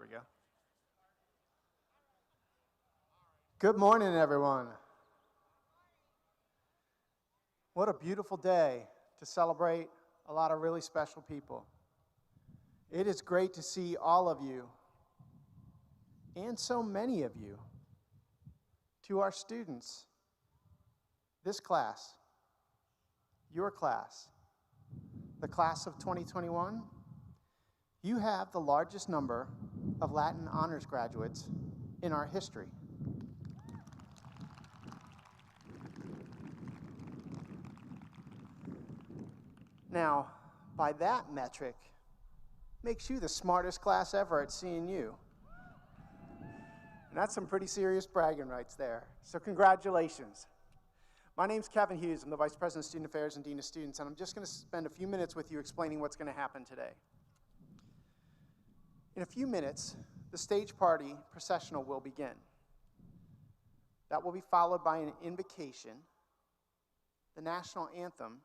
we go. Good morning, everyone. What a beautiful day to celebrate a lot of really special people. It is great to see all of you, and so many of you, to our students, this class, your class, the class of 2021. You have the largest number of Latin honors graduates in our history. Now, by that metric, makes you the smartest class ever at CNU. And that's some pretty serious bragging rights there. So congratulations. My name's Kevin Hughes. I'm the Vice President of Student Affairs and Dean of Students, and I'm just going to spend a few minutes with you explaining what's going to happen today. In a few minutes, the stage party processional will begin. That will be followed by an invocation, the national anthem,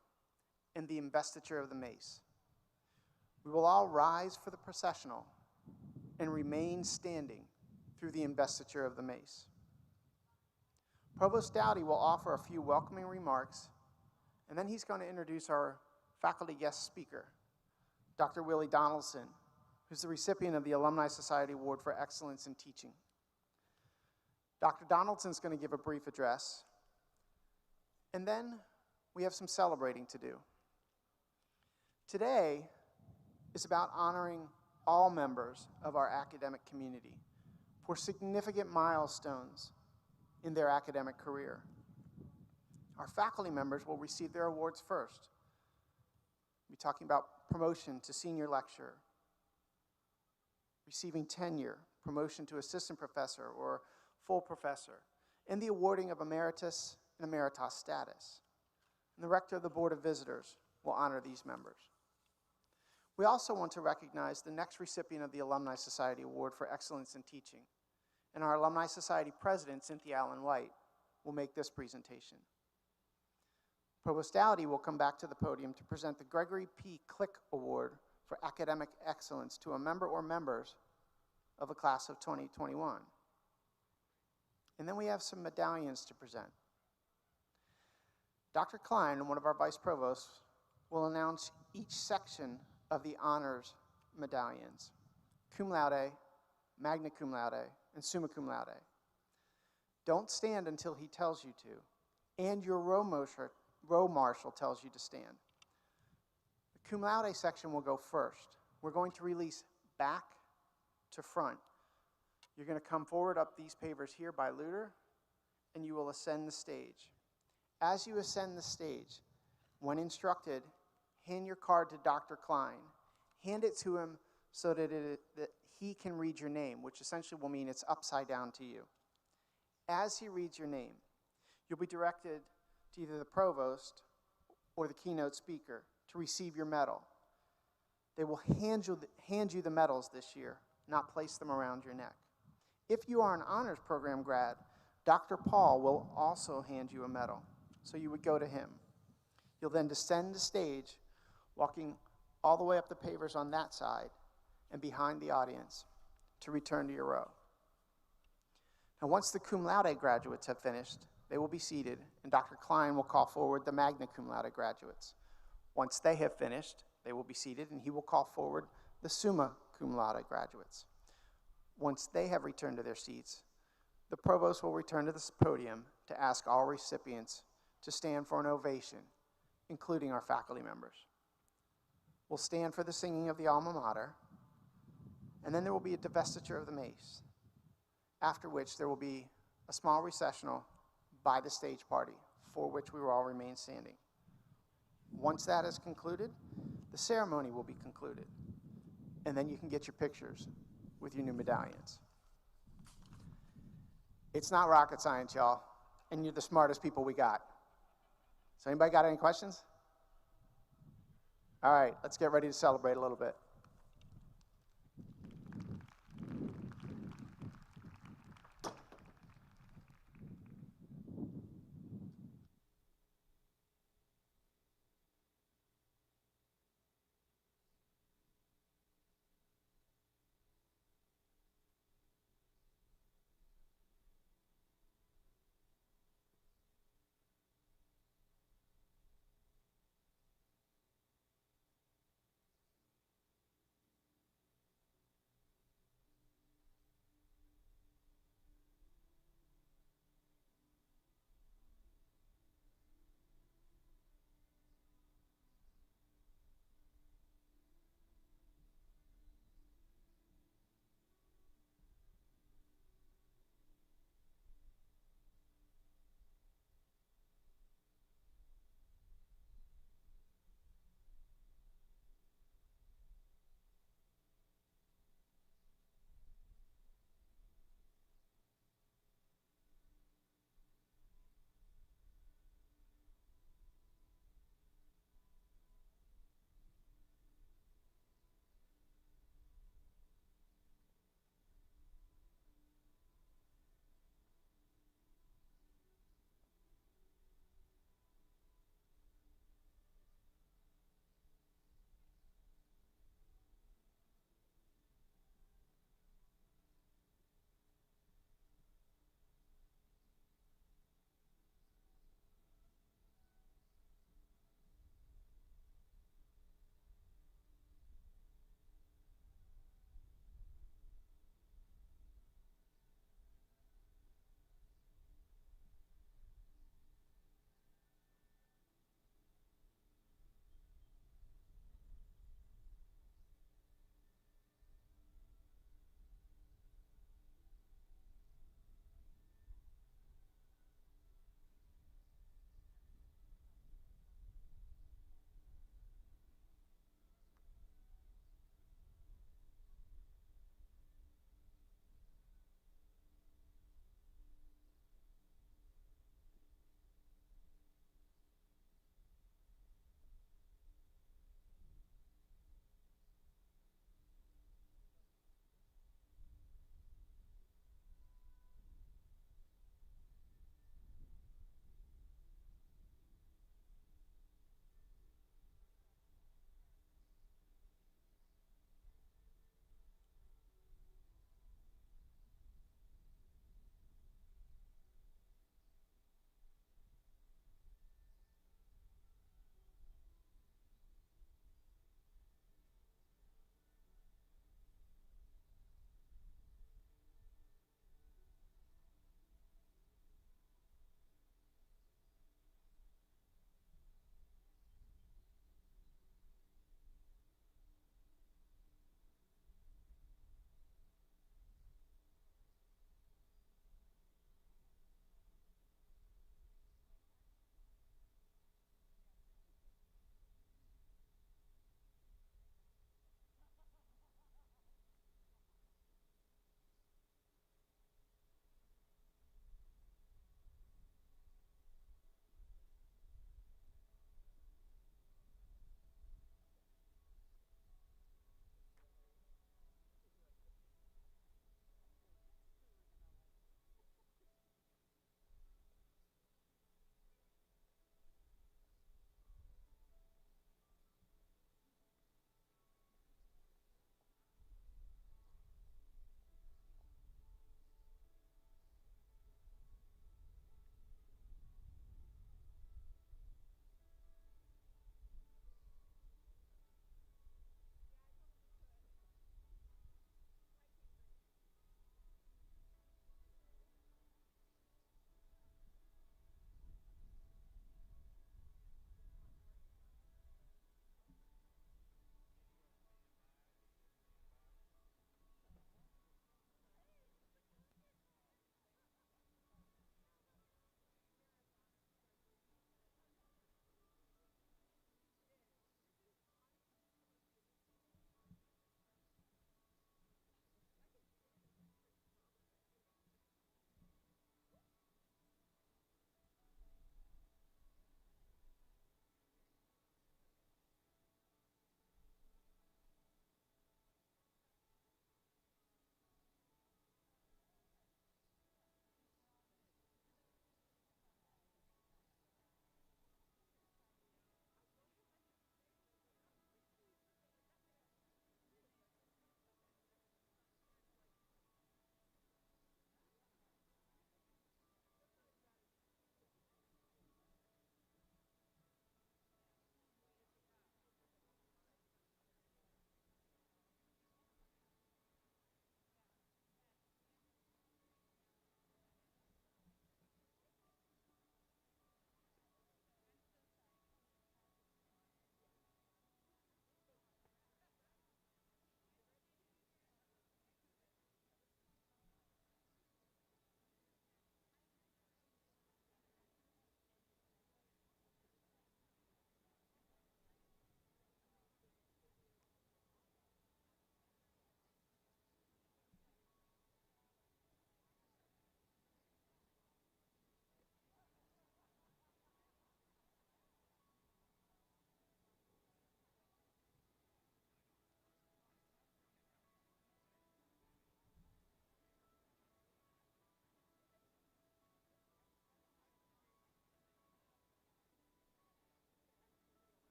and the investiture of the mace. We will all rise for the processional and remain standing through the investiture of the mace. Provost Dowdy will offer a few welcoming remarks, and then he's going to introduce our faculty guest speaker, Dr. Willie Donaldson, who's the recipient of the Alumni Society Award for Excellence in Teaching. Dr. Donaldson's going to give a brief address, and then we have some celebrating to do. Today is about honoring all members of our academic community for significant milestones in their academic career. Our faculty members will receive their awards first. We'll be talking about promotion to senior lecturer, receiving tenure, promotion to assistant professor or full professor, and the awarding of emeritus and emeritus status. And the rector of the Board of Visitors will honor these members. We also want to recognize the next recipient of the Alumni Society Award for Excellence in Teaching. And our Alumni Society President, Cynthia Allen White, will make this presentation. Provost Dowdy will come back to the podium to present the Gregory P. Click Award for Academic Excellence to a member or members of the class of 2021. And then we have some medallions to present. Dr. Klein, one of our vice provosts, will announce each section of the honors medallions: cum laude, magna cum laude, and summa cum laude. Don't stand until he tells you to, and your row marshal tells you to stand. The cum laude section will go first. We're going to release back to front. You're going to come forward up these pavers here by Luder, and you will ascend the stage. As you ascend the stage, when instructed, hand your card to Dr. Klein. Hand it to him so that he can read your name, which essentially will mean it's upside down to you. As he reads your name, you'll be directed to either the provost or the keynote speaker to receive your medal. They will hand you the medals this year, not place them around your neck. If you are an honors program grad, Dr. Paul will also hand you a medal, so you would go to him. You'll then descend the stage, walking all the way up the pavers on that side and behind the audience to return to your row. Now, once the cum laude graduates have finished, they will be seated, and Dr. Klein will call forward the magna cum laude graduates. Once they have finished, they will be seated, and he will call forward the summa cum laude graduates. Once they have returned to their seats, the provost will return to the podium to ask all recipients to stand for an ovation, including our faculty members. We'll stand for the singing of the alma mater, and then there will be a divestiture of the mace, after which there will be a small recessional by the stage party, for which we will all remain standing. Once that is concluded, the ceremony will be concluded, and then you can get your pictures with your new medallions. It's not rocket science, y'all, and you're the smartest people we got. So anybody got any questions? All right, let's get ready to celebrate a little bit.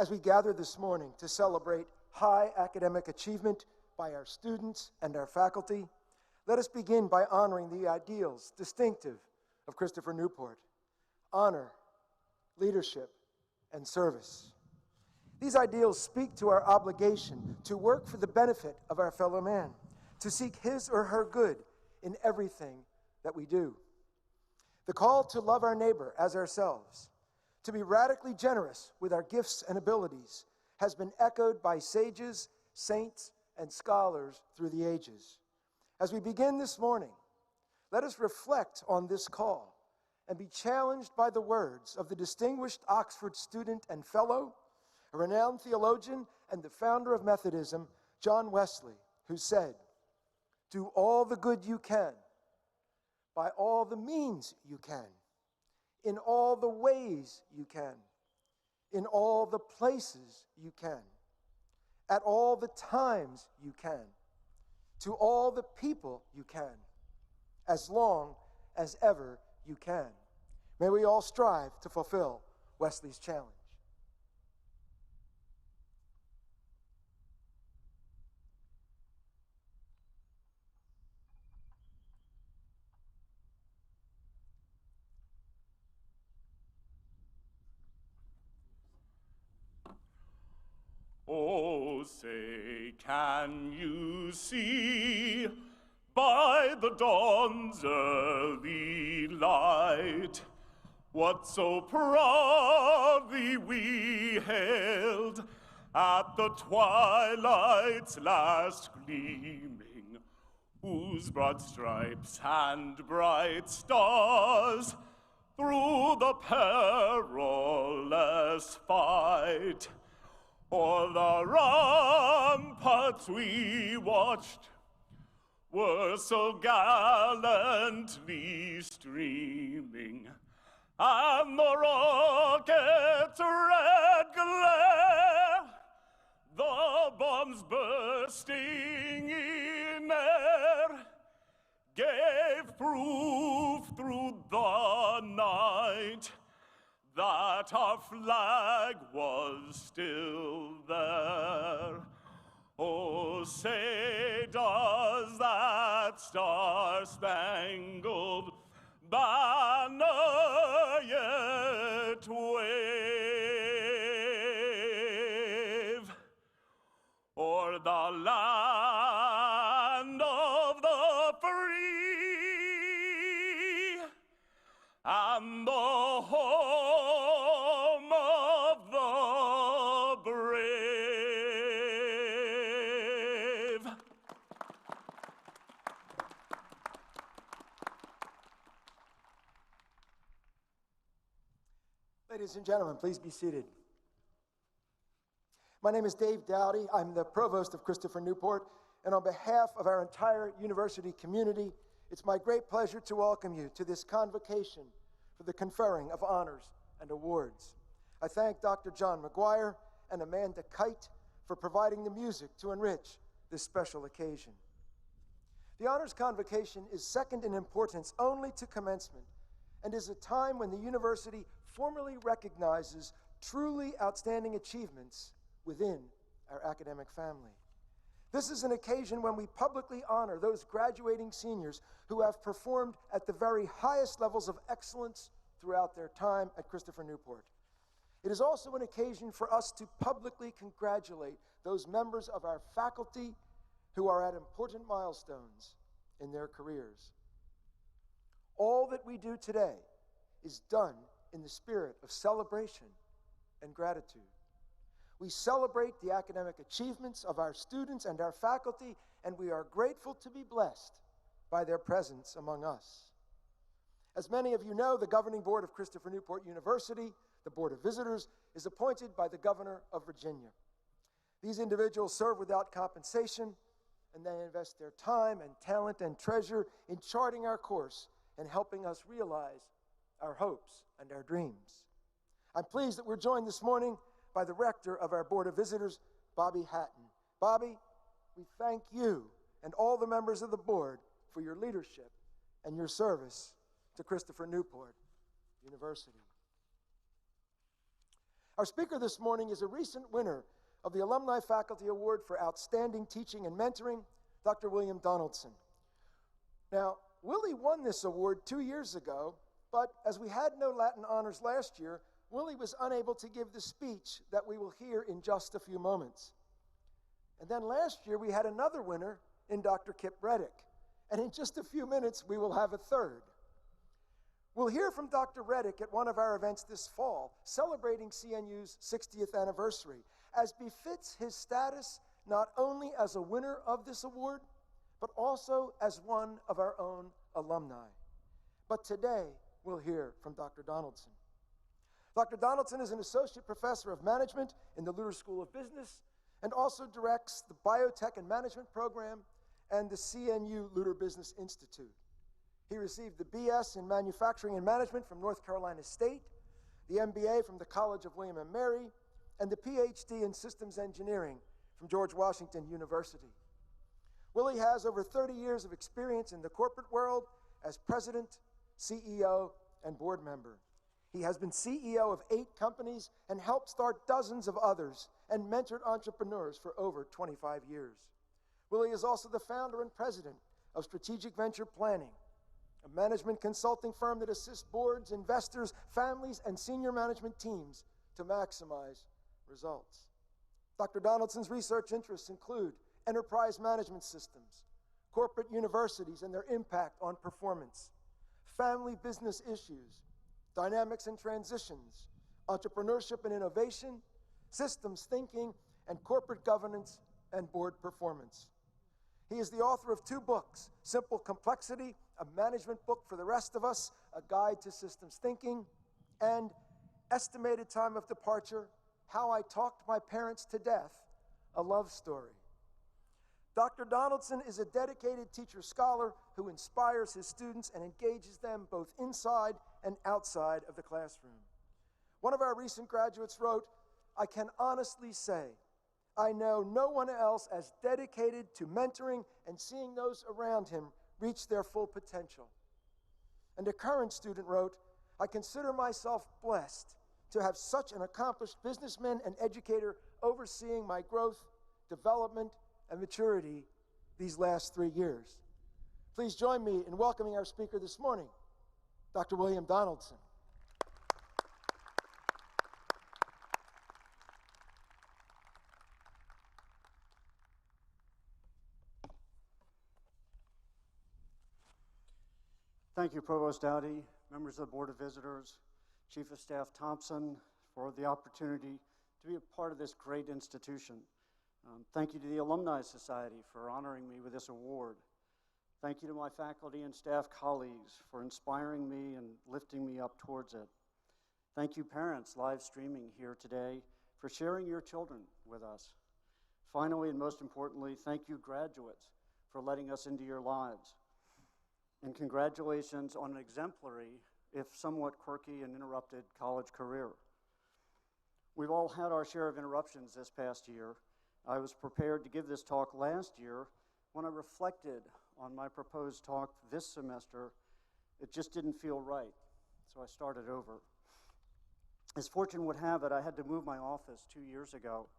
As we gather this morning to celebrate high academic achievement by our students and our faculty, let us begin by honoring the ideals distinctive of Christopher Newport: honor, leadership, and service. These ideals speak to our obligation to work for the benefit of our fellow man, to seek his or her good in everything that we do. The call to love our neighbor as ourselves, to be radically generous with our gifts and abilities, has been echoed by sages, saints, and scholars through the ages. As we begin this morning, let us reflect on this call and be challenged by the words of the distinguished Oxford student and fellow, a renowned theologian and the founder of Methodism, John Wesley, who said, "Do all the good you can, by all the means you can, in all the ways you can, in all the places you can, at all the times you can, to all the people you can, as long as ever you can." May we all strive to fulfill Wesley's challenge. Oh, say, can you see by the dawn's early light what so proudly we hailed at the twilight's last gleaming, whose broad stripes and bright stars through the perilous fight o'er the ramparts we watched were so gallantly streaming, and the rocket's red glare, the bombs bursting in air, gave proof through the night that our flag was still there. Oh, say, does that star-spangled banner yet wave o'er the land of the free and the home of the brave? Ladies and gentlemen, please be seated. My name is Dave Dowdy. I'm the provost of Christopher Newport, and on behalf of our entire university community, it's my great pleasure to welcome you to this convocation for the conferring of honors and awards. I thank Dr. John McGuire and Amanda Kite for providing the music to enrich this special occasion. The honors convocation is second in importance only to commencement and is a time when the university formally recognizes truly outstanding achievements within our academic family. This is an occasion when we publicly honor those graduating seniors who have performed at the very highest levels of excellence throughout their time at Christopher Newport. It is also an occasion for us to publicly congratulate those members of our faculty who are at important milestones in their careers. All that we do today is done in the spirit of celebration and gratitude. We celebrate the academic achievements of our students and our faculty, and we are grateful to be blessed by their presence among us. As many of you know, the governing board of Christopher Newport University, the Board of Visitors, is appointed by the Governor of Virginia. These individuals serve without compensation, and they invest their time and talent and treasure in charting our course and helping us realize our hopes and our dreams. I'm pleased that we're joined this morning by the rector of our Board of Visitors, Bobby Hatton. Bobby, we thank you and all the members of the board for your leadership and your service to Christopher Newport University. Our speaker this morning is a recent winner of the Alumni Faculty Award for Outstanding Teaching and Mentoring, Dr. William Donaldson. Now, Willie won this award 2 years ago, but as we had no Latin honors last year, Willie was unable to give the speech that we will hear in just a few moments. And then last year, we had another winner in Dr. Kip Reddick. And in just a few minutes, we will have a third. We'll hear from Dr. Reddick at one of our events this fall, celebrating CNU's 60th anniversary, as befits his status not only as a winner of this award, but also as one of our own alumni. But today, we'll hear from Dr. Donaldson. Dr. Donaldson is an associate professor of management in the Luter School of Business and also directs the Biotech and Management program and the CNU Luter Business Institute. He received the BS in Manufacturing and Management from North Carolina State, the MBA from the College of William & Mary, and the PhD in Systems Engineering from George Washington University. Willie has over 30 years of experience in the corporate world as president, CEO, and board member. He has been CEO of 8 companies and helped start dozens of others and mentored entrepreneurs for over 25 years. Willie is also the founder and president of Strategic Venture Planning, a management consulting firm that assists boards, investors, families, and senior management teams to maximize results. Dr. Donaldson's research interests include enterprise management systems, corporate universities and their impact on performance, family business issues, dynamics and transitions, entrepreneurship and innovation, systems thinking, and corporate governance and board performance. He is the author of 2 books, Simple Complexity, a management book for the rest of us, a guide to systems thinking, and Estimated Time of Departure, How I Talked My Parents to Death, a love story. Dr. Donaldson is a dedicated teacher-scholar who inspires his students and engages them both inside and outside of the classroom. One of our recent graduates wrote, "I can honestly say, I know no one else as dedicated to mentoring and seeing those around him reach their full potential." And a current student wrote, "I consider myself blessed to have such an accomplished businessman and educator overseeing my growth, development, and maturity these last 3 years." Please join me in welcoming our speaker this morning, Dr. William Donaldson. Thank you, Provost Dowdy, members of the Board of Visitors, Chief of Staff Thompson, for the opportunity to be a part of this great institution. Thank you to the Alumni Society for honoring me with this award. Thank you to my faculty and staff colleagues for inspiring me and lifting me up towards it. Thank you, parents live streaming here today, for sharing your children with us. Finally, and most importantly, thank you, graduates, for letting us into your lives. And congratulations on an exemplary, if somewhat quirky and interrupted, college career. We've all had our share of interruptions this past year. I was prepared to give this talk last year. When I reflected on my proposed talk this semester, it just didn't feel right, so I started over. As fortune would have it, I had to move my office 2 years ago,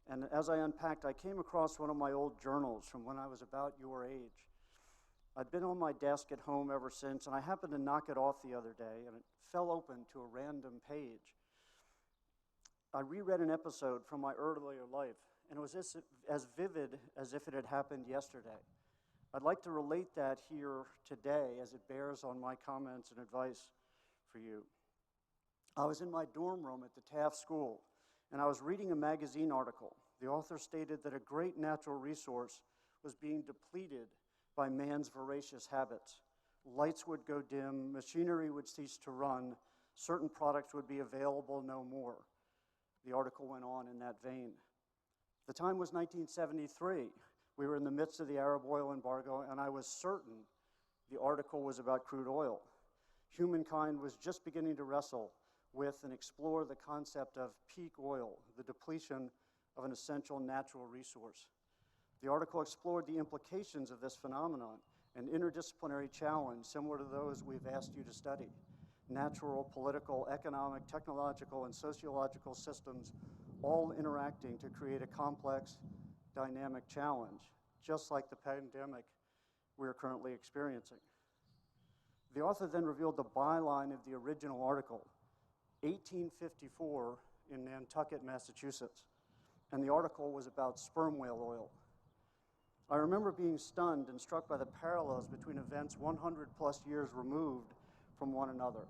and as I unpacked, I came across one of my old journals from when I was about your age. I'd been on my desk at home ever since, and I happened to knock it off the other day, and it fell open to a random page. I reread an episode from my earlier life, and it was as vivid as if it had happened yesterday. I'd like to relate that here today as it bears on my comments and advice for you. I was in my dorm room at the Taft School, and I was reading a magazine article. The author stated that a great natural resource was being depleted by man's voracious habits. Lights would go dim, machinery would cease to run, certain products would be available no more. The article went on in that vein. The time was 1973. We were in the midst of the Arab oil embargo, and I was certain the article was about crude oil. Humankind was just beginning to wrestle with and explore the concept of peak oil, the depletion of an essential natural resource. The article explored the implications of this phenomenon, an interdisciplinary challenge similar to those we've asked you to study. natural, political, economic, technological, and sociological systems all interacting to create a complex, dynamic challenge, just like the pandemic we're currently experiencing. The author then revealed the byline of the original article, 1854 in Nantucket, Massachusetts, and the article was about sperm whale oil. I remember being stunned and struck by the parallels between events 100 plus years removed from one another,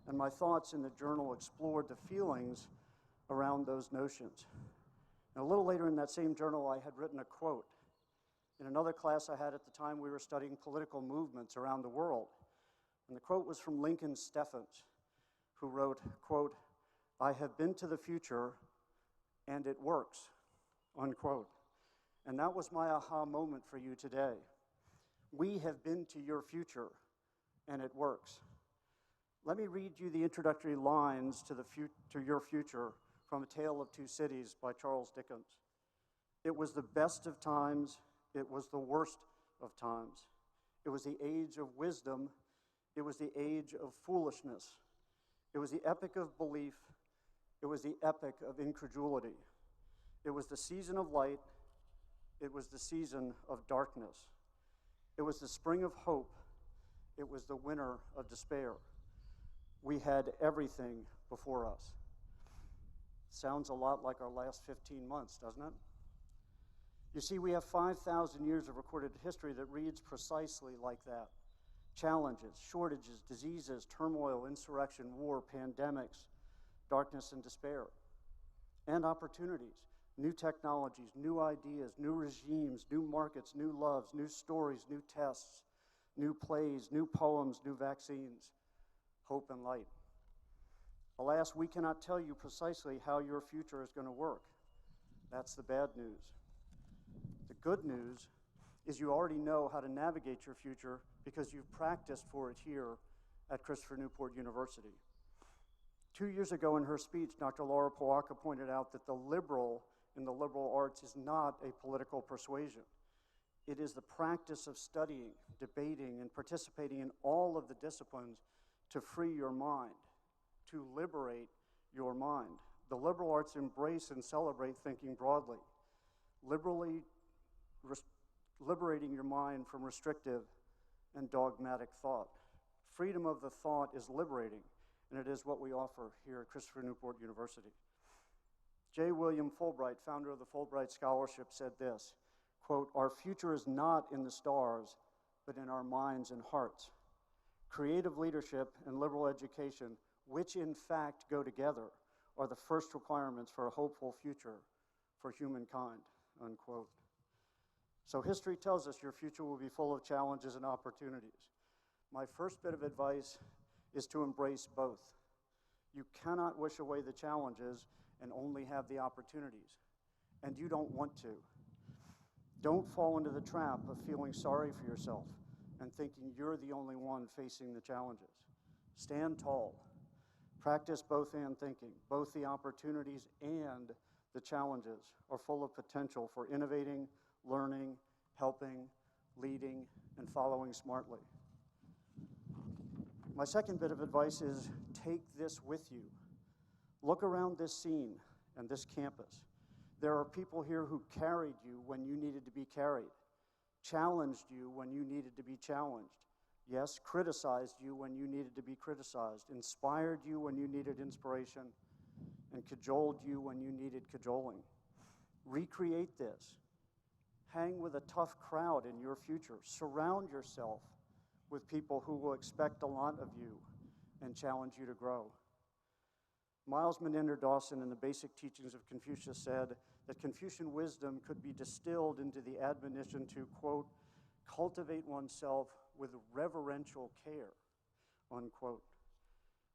and my thoughts in the journal explored the feelings around those notions. And a little later in that same journal, I had written a quote. In another class I had at the time, we were studying political movements around the world, and the quote was from Lincoln Steffens, who wrote, quote, "I have been to the future, and it works," unquote. And that was my aha moment for you today. We have been to your future, and it works. Let me read you the introductory lines to Your Future from A Tale of Two Cities by Charles Dickens. "It was the best of times, it was the worst of times. It was the age of wisdom, it was the age of foolishness. It was the epoch of belief, it was the epoch of incredulity. It was the season of light, it was the season of darkness. It was the spring of hope, it was the winter of despair. We had everything before us." Sounds a lot like our last 15 months, doesn't it? You see, we have 5,000 years of recorded history that reads precisely like that. Challenges, shortages, diseases, turmoil, insurrection, war, pandemics, darkness and despair. And opportunities, new technologies, new ideas, new regimes, new markets, new loves, new stories, new tests, new plays, new poems, new vaccines, hope and light. Alas, we cannot tell you precisely how your future is going to work. That's the bad news. The good news is you already know how to navigate your future because you've practiced for it here at Christopher Newport University. 2 years ago in her speech, Dr. Laura Poaka pointed out that the liberal in the liberal arts is not a political persuasion. It is the practice of studying, debating, and participating in all of the disciplines to free your mind, to liberate your mind. The liberal arts embrace and celebrate thinking broadly, liberating your mind from restrictive and dogmatic thought. Freedom of the thought is liberating, and it is what we offer here at Christopher Newport University. J. William Fulbright, founder of the Fulbright Scholarship, said this, quote, "Our future is not in the stars, but in our minds and hearts. Creative leadership and liberal education, which in fact go together, are the first requirements for a hopeful future for humankind," unquote. So history tells us your future will be full of challenges and opportunities. My first bit of advice is to embrace both. You cannot wish away the challenges and only have the opportunities, and you don't want to. Don't fall into the trap of feeling sorry for yourself and thinking you're the only one facing the challenges. Stand tall. Practice both and thinking. Both the opportunities and the challenges are full of potential for innovating, learning, helping, leading, and following smartly. My second bit of advice is take this with you. Look around this scene and this campus. There are people here who carried you when you needed to be carried, challenged you when you needed to be challenged, yes, criticized you when you needed to be criticized, inspired you when you needed inspiration, and cajoled you when you needed cajoling. Recreate this. Hang with a tough crowd in your future. Surround yourself with people who will expect a lot of you and challenge you to grow. Miles Meninder Dawson, in the Basic Teachings of Confucius, said that Confucian wisdom could be distilled into the admonition to, quote, cultivate oneself with reverential care, unquote.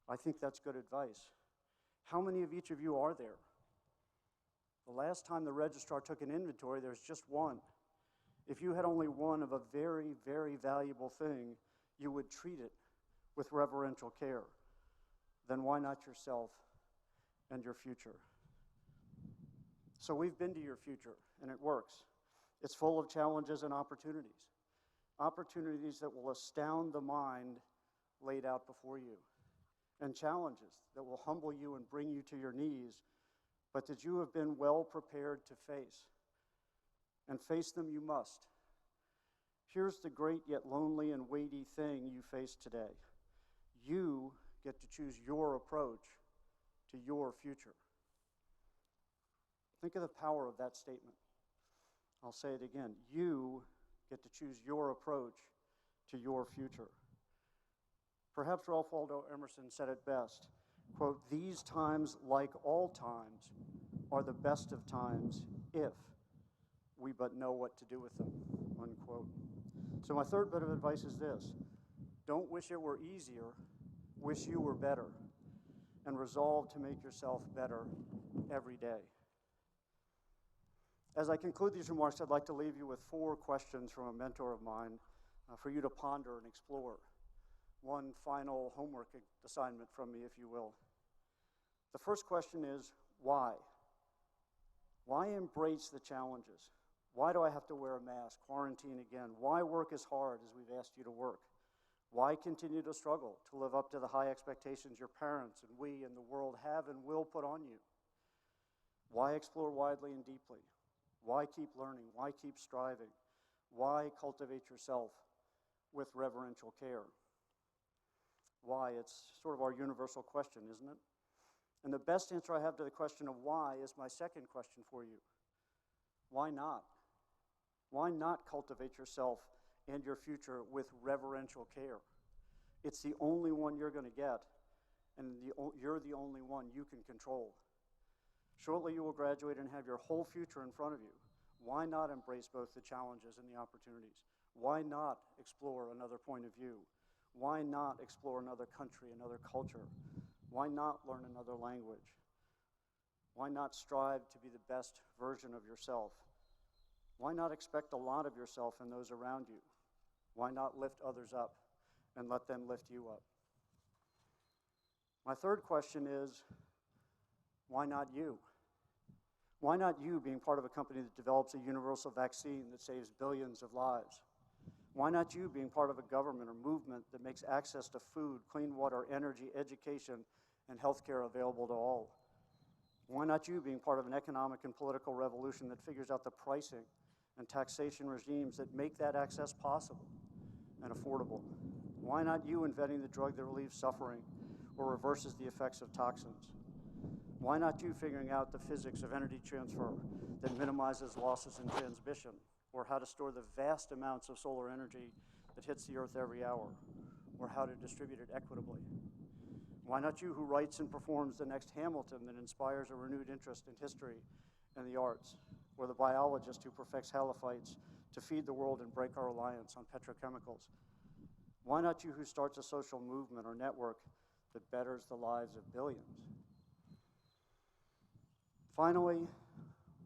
I think that's good advice. How many of each of you are there? The last time the registrar took an inventory, there's just one. If you had only one of a very, very valuable thing, you would treat it with reverential care. Then why not yourself and your future? So we've been to your future, and it works. It's full of challenges and opportunities. Opportunities that will astound the mind laid out before you. and challenges that will humble you and bring you to your knees, but that you have been well prepared to face. And face them you must. Here's the great yet lonely and weighty thing you face today. You get to choose your approach to your future. Think of the power of that statement. I'll say it again. You get to choose your approach to your future. Perhaps Ralph Waldo Emerson said it best, quote, "These times, like all times, are the best of times if we but know what to do with them," unquote. So my third bit of advice is this. Don't wish it were easier, wish you were better, and resolve to make yourself better every day. As I conclude these remarks, I'd like to leave you with 4 questions from a mentor of mine for you to ponder and explore. One final homework assignment from me, if you will. The first question is, why? Why embrace the challenges? Why do I have to wear a mask, quarantine again? Why work as hard as we've asked you to work? Why continue to struggle to live up to the high expectations your parents and we and the world have and will put on you? Why explore widely and deeply? Why keep learning? Why keep striving? Why cultivate yourself with reverential care? Why? It's sort of our universal question, isn't it? And the best answer I have to the question of why is my second question for you. Why not? Why not cultivate yourself and your future with reverential care? It's the only one you're going to get, and you're the only one you can control. Shortly you will graduate and have your whole future in front of you. Why not embrace both the challenges and the opportunities? Why not explore another point of view? Why not explore another country, another culture? Why not learn another language? Why not strive to be the best version of yourself? Why not expect a lot of yourself and those around you? Why not lift others up and let them lift you up? My third question is, why not you? Why not you being part of a company that develops a universal vaccine that saves billions of lives? Why not you being part of a government or movement that makes access to food, clean water, energy, education, and healthcare available to all? Why not you being part of an economic and political revolution that figures out the pricing and taxation regimes that make that access possible and affordable? Why not you inventing the drug that relieves suffering or reverses the effects of toxins? Why not you figuring out the physics of energy transfer that minimizes losses in transmission, or how to store the vast amounts of solar energy that hits the earth every hour, or how to distribute it equitably? Why not you who writes and performs the next Hamilton that inspires a renewed interest in history and the arts, or the biologist who perfects halophytes to feed the world and break our reliance on petrochemicals? Why not you who starts a social movement or network that betters the lives of billions? Finally,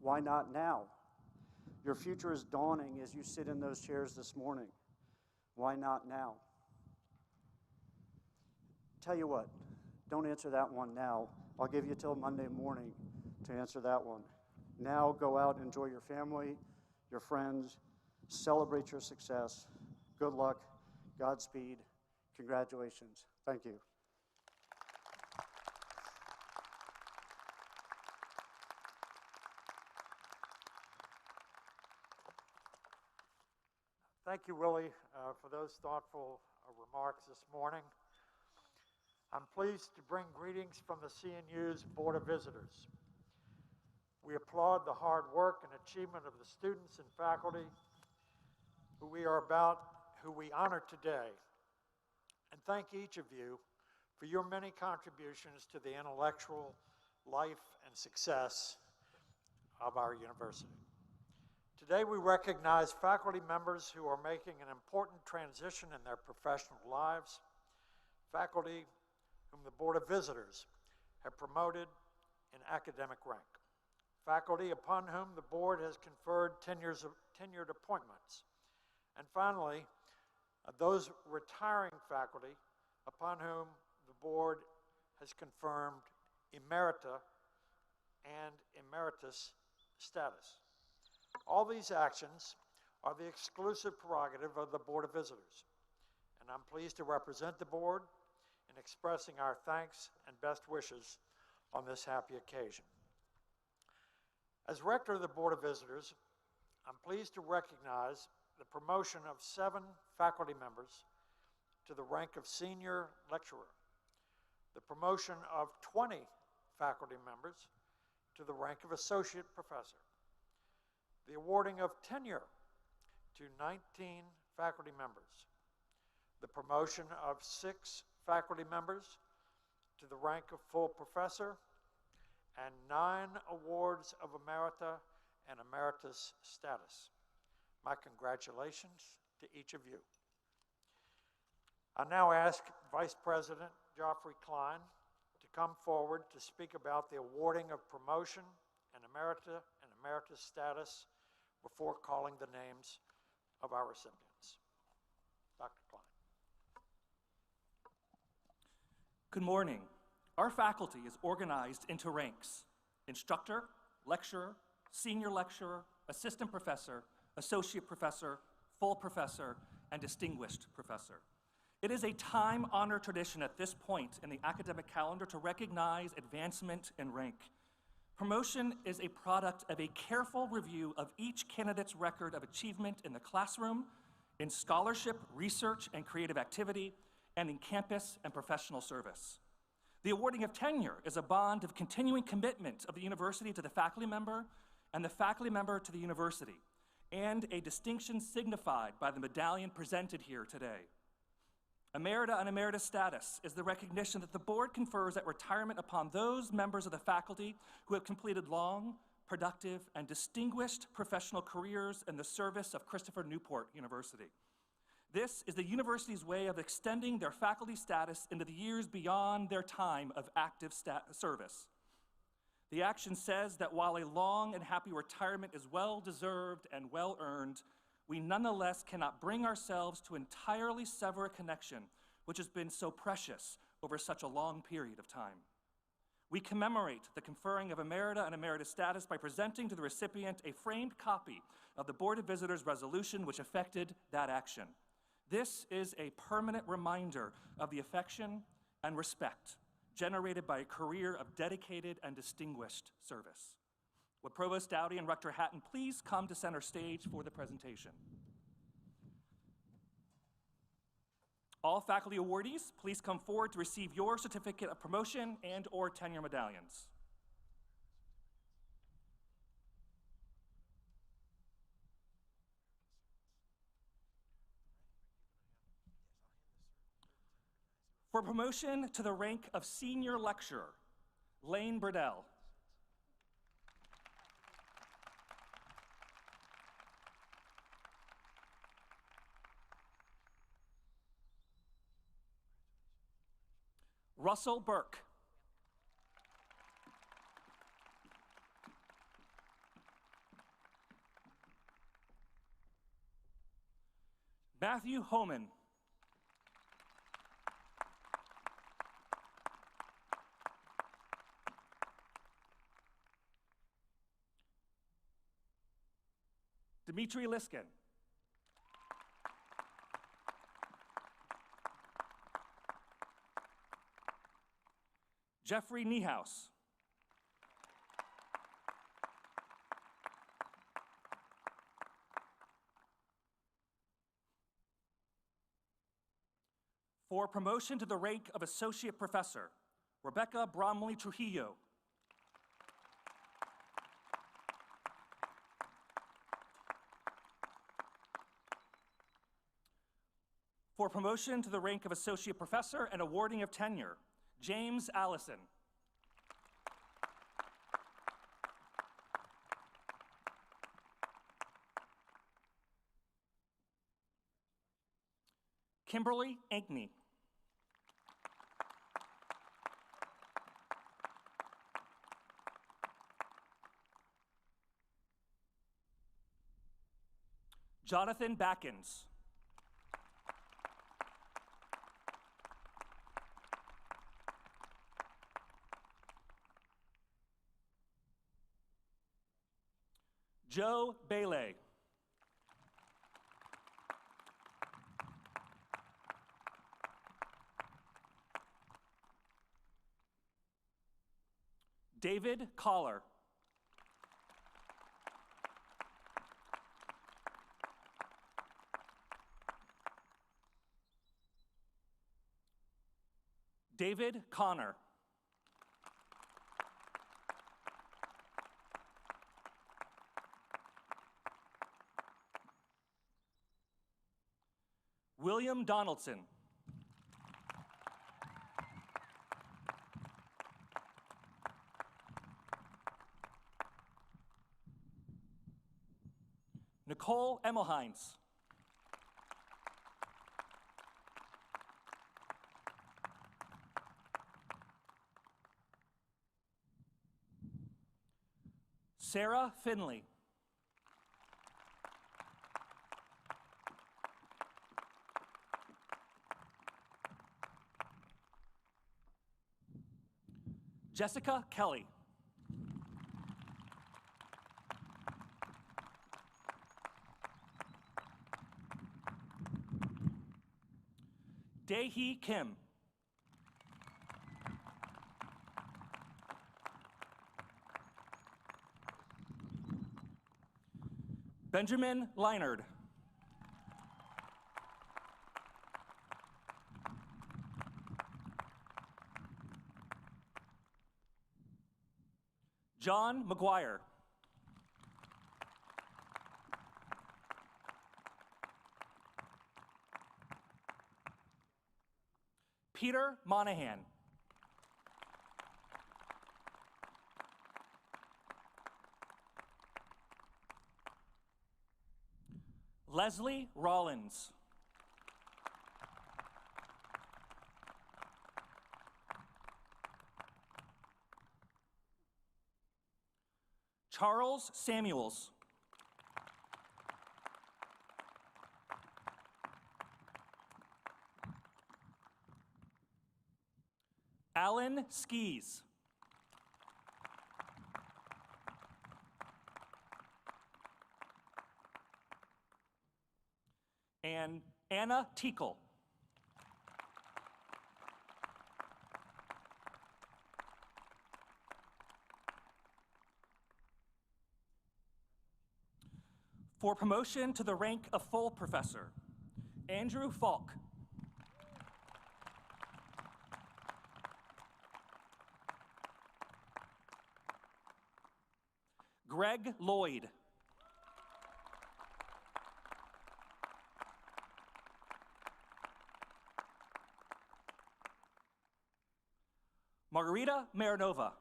why not now? Your future is dawning as you sit in those chairs this morning. Why not now? Tell you what, don't answer that one now. I'll give you till Monday morning to answer that one. Now go out, enjoy your family, your friends, celebrate your success. Good luck, Godspeed, congratulations. Thank you. Thank you, Willie, for those thoughtful remarks this morning. I'm pleased to bring greetings from the CNU's Board of Visitors. We applaud the hard work and achievement of the students and faculty who we honor today, and thank each of you for your many contributions to the intellectual life and success of our university. Today we recognize faculty members who are making an important transition in their professional lives, faculty whom the Board of Visitors have promoted in academic rank, faculty upon whom the board has conferred tenured appointments, and finally, those retiring faculty upon whom the board has confirmed emerita and emeritus status. All these actions are the exclusive prerogative of the Board of Visitors, and I'm pleased to represent the board in expressing our thanks and best wishes on this happy occasion. As Rector of the Board of Visitors, I'm pleased to recognize the promotion of 7 faculty members to the rank of senior lecturer, the promotion of 20 faculty members to the rank of associate professor, the awarding of tenure to 19 faculty members, the promotion of 6 faculty members to the rank of full professor, and 9 awards of emerita and emeritus status. My congratulations to each of you. I now ask Vice President Geoffrey Klein to come forward to speak about the awarding of promotion and emerita and emeritus status before calling the names of our recipients. Dr. Klein. Good morning. Our faculty is organized into ranks: instructor, lecturer, senior lecturer, assistant professor, associate professor, full professor, and distinguished professor. It is a time-honored tradition at this point in the academic calendar to recognize advancement in rank. Promotion is a product of a careful review of each candidate's record of achievement in the classroom, in scholarship, research, and creative activity, and in campus and professional service. The awarding of tenure is a bond of continuing commitment of the university to the faculty member and the faculty member to the university, and a distinction signified by the medallion presented here today. Emerita and emeritus status is the recognition that the board confers at retirement upon those members of the faculty who have completed long, productive, and distinguished professional careers in the service of Christopher Newport University. This is the university's way of extending their faculty status into the years beyond their time of active service. The action says that while a long and happy retirement is well-deserved and well-earned, we nonetheless cannot bring ourselves to entirely sever a connection which has been so precious over such a long period of time. We commemorate the conferring of emerita and emeritus status by presenting to the recipient a framed copy of the Board of Visitors resolution which affected that action. This is a permanent reminder of the affection and respect generated by a career of dedicated and distinguished service. Would Provost Dowdy and Rector Hatton please come to center stage for the presentation? All faculty awardees, please come forward to receive your certificate of promotion and/or tenure medallions. For promotion to the rank of senior lecturer, Lane Burdell. Russell Burke. Matthew Homan. Dimitri Liskin. Jeffrey Niehaus. For promotion to the rank of associate professor, Rebecca Bromley Trujillo. For promotion to the rank of associate professor and awarding of tenure, James Allison. Kimberly Ankney. Jonathan Backens. Joe Bailey. David Collar. David Connor. William Donaldson. Nicole Emmelhines. Sarah Finley. Jessica Kelly. Dae-hee Kim. Benjamin Leinard. John McGuire. Peter Monahan. Leslie Rollins. Charles Samuels. Alan Skis. And Anna Tiekle. For promotion to the rank of full professor, Andrew Falk. Greg Lloyd. Margarita Marinova.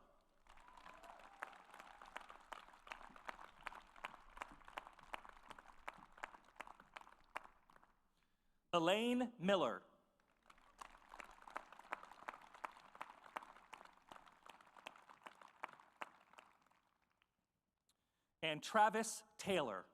Elaine Miller. And Travis Taylor.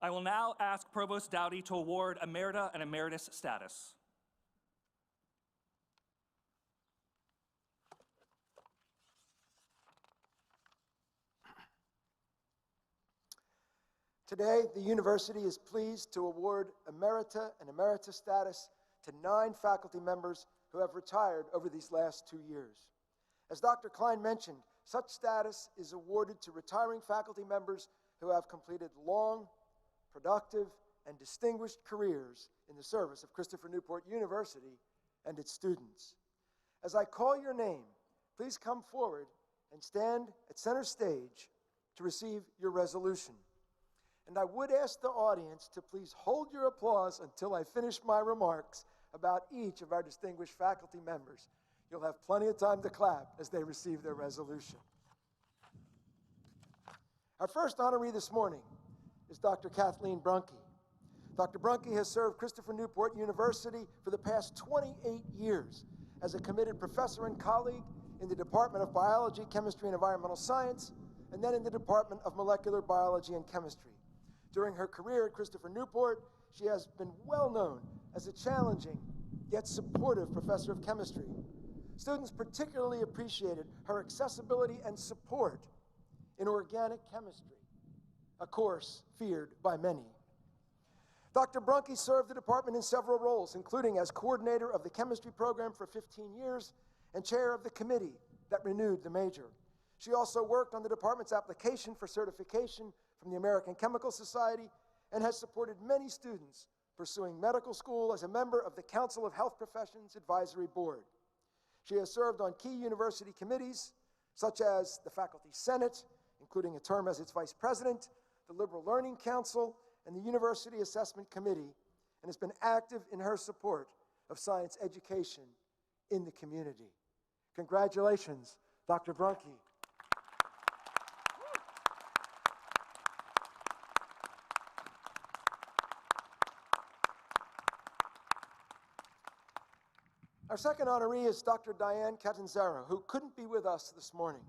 I will now ask Provost Dowdy to award Emerita and Emeritus status. Today, the university is pleased to award Emerita and Emeritus status to 9 faculty members who have retired over these last 2 years. As Dr. Klein mentioned, such status is awarded to retiring faculty members who have completed long, productive, and distinguished careers in the service of Christopher Newport University and its students. As I call your name, please come forward and stand at center stage to receive your resolution. And I would ask the audience to please hold your applause until I finish my remarks about each of our distinguished faculty members. You'll have plenty of time to clap as they receive their resolution. Our first honoree this morning is Dr. Kathleen Brunke. Dr. Brunke has served Christopher Newport University for the past 28 years as a committed professor and colleague in the Department of Biology, Chemistry, and Environmental Science, and then in the Department of Molecular Biology and Chemistry. During her career at Christopher Newport, she has been well known as a challenging yet supportive professor of chemistry. Students particularly appreciated her accessibility and support in organic chemistry, a course feared by many. Dr. Brunke served the department in several roles, including as coordinator of the chemistry program for 15 years and chair of the committee that renewed the major. She also worked on the department's application for certification from the American Chemical Society and has supported many students pursuing medical school as a member of the Council of Health Professions Advisory Board. She has served on key university committees, such as the Faculty Senate, including a term as its vice president, the Liberal Learning Council, and the University Assessment Committee, and has been active in her support of science education in the community. Congratulations, Dr. Brunke. Our second honoree is Dr. Diane Catanzaro, who couldn't be with us this morning.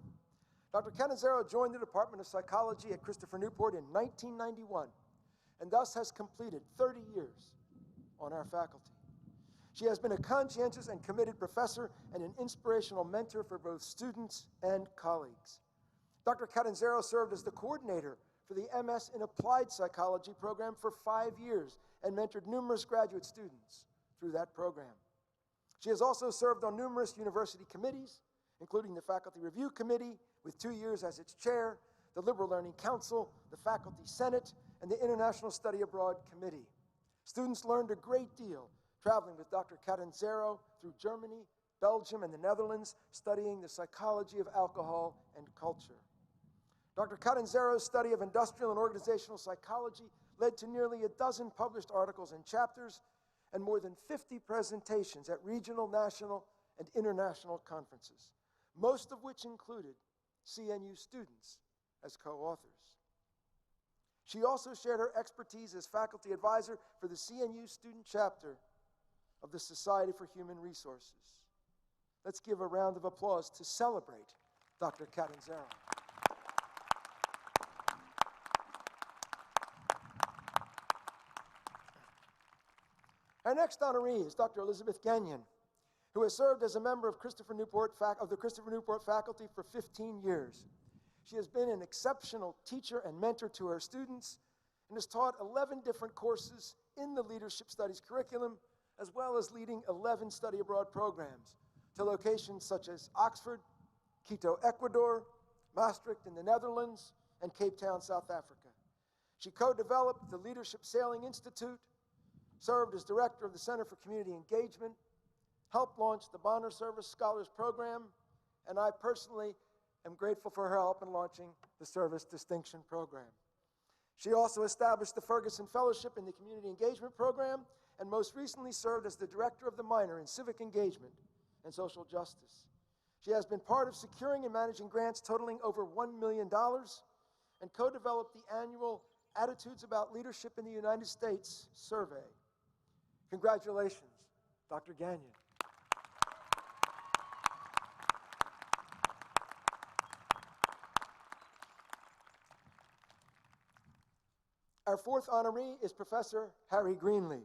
Dr. Catanzaro joined the Department of Psychology at Christopher Newport in 1991, and thus has completed 30 years on our faculty. She has been a conscientious and committed professor and an inspirational mentor for both students and colleagues. Dr. Catanzaro served as the coordinator for the MS in Applied Psychology program for 5 years and mentored numerous graduate students through that program. She has also served on numerous university committees, including the Faculty Review Committee, with 2 years as its chair, the Liberal Learning Council, the Faculty Senate, and the International Study Abroad Committee. Students learned a great deal traveling with Dr. Catanzaro through Germany, Belgium, and the Netherlands, studying the psychology of alcohol and culture. Dr. Catanzaro's study of industrial and organizational psychology led to nearly a dozen published articles and chapters, and more than 50 presentations at regional, national, and international conferences, most of which included CNU students as co-authors. She also shared her expertise as faculty advisor for the CNU student chapter of the Society for Human Resources. Let's give a round of applause to celebrate Dr. Catanzaro. Our next honoree is Dr. Elizabeth Gagnon, who has served as a member of the Christopher Newport faculty for 15 years. She has been an exceptional teacher and mentor to her students and has taught 11 different courses in the Leadership Studies curriculum, as well as leading 11 study abroad programs to locations such as Oxford, Quito, Ecuador, Maastricht in the Netherlands, and Cape Town, South Africa. She co-developed the Leadership Sailing Institute, served as director of the Center for Community Engagement, helped launch the Bonner Service Scholars Program, and I personally am grateful for her help in launching the Service Distinction Program. She also established the Ferguson Fellowship in the Community Engagement Program, and most recently served as the director of the minor in Civic Engagement and Social Justice. She has been part of securing and managing grants totaling over $1 million and co-developed the annual Attitudes About Leadership in the United States survey. Congratulations, Dr. Gagnon. Our fourth honoree is Professor Harry Greenlee.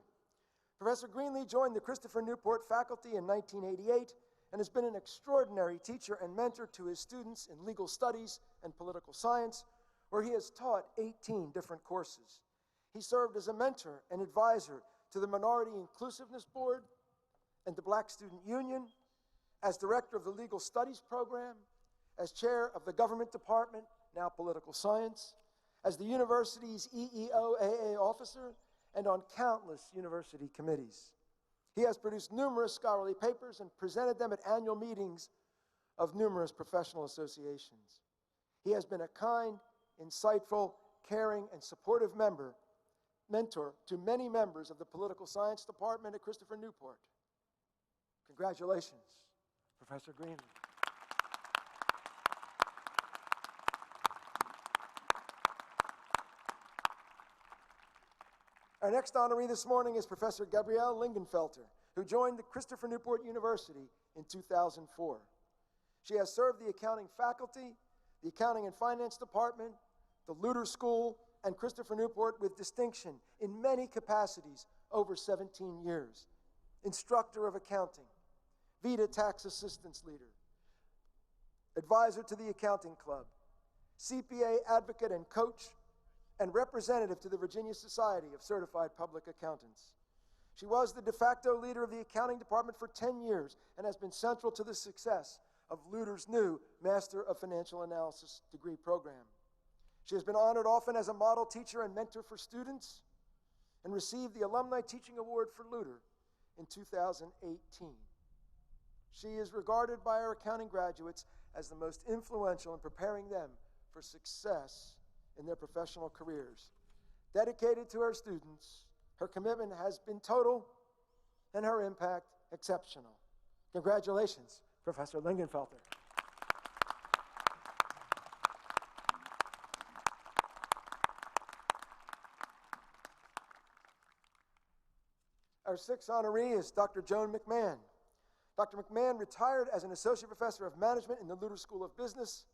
Professor Greenlee joined the Christopher Newport faculty in 1988 and has been an extraordinary teacher and mentor to his students in legal studies and political science, where he has taught 18 different courses. He served as a mentor and advisor to the Minority Inclusiveness Board and the Black Student Union, as director of the Legal Studies Program, as chair of the Government Department, now Political Science, as the university's EEOAA officer, and on countless university committees. He has produced numerous scholarly papers and presented them at annual meetings of numerous professional associations. He has been a kind, insightful, caring, and supportive mentor to many members of the Political Science Department at Christopher Newport. Congratulations, Professor Greenlee. Our next honoree this morning is Professor Gabrielle Lingenfelter, who joined the Christopher Newport University in 2004. She has served the accounting faculty, the accounting and finance department, the Luter School, and Christopher Newport with distinction in many capacities over 17 years. Instructor of accounting, VITA tax assistance leader, advisor to the accounting club, CPA advocate and coach, and representative to the Virginia Society of Certified Public Accountants. She was the de facto leader of the accounting department for 10 years and has been central to the success of Luter's new Master of Financial Analysis degree program. She has been honored often as a model teacher and mentor for students and received the Alumni Teaching Award for Luter in 2018. She is regarded by our accounting graduates as the most influential in preparing them for success in their professional careers. Dedicated to her students, her commitment has been total and her impact exceptional. Congratulations, Professor Lingenfelter. Our sixth honoree is Dr. Joan McMahon. Dr. McMahon retired as an associate professor of management in the Luter School of Business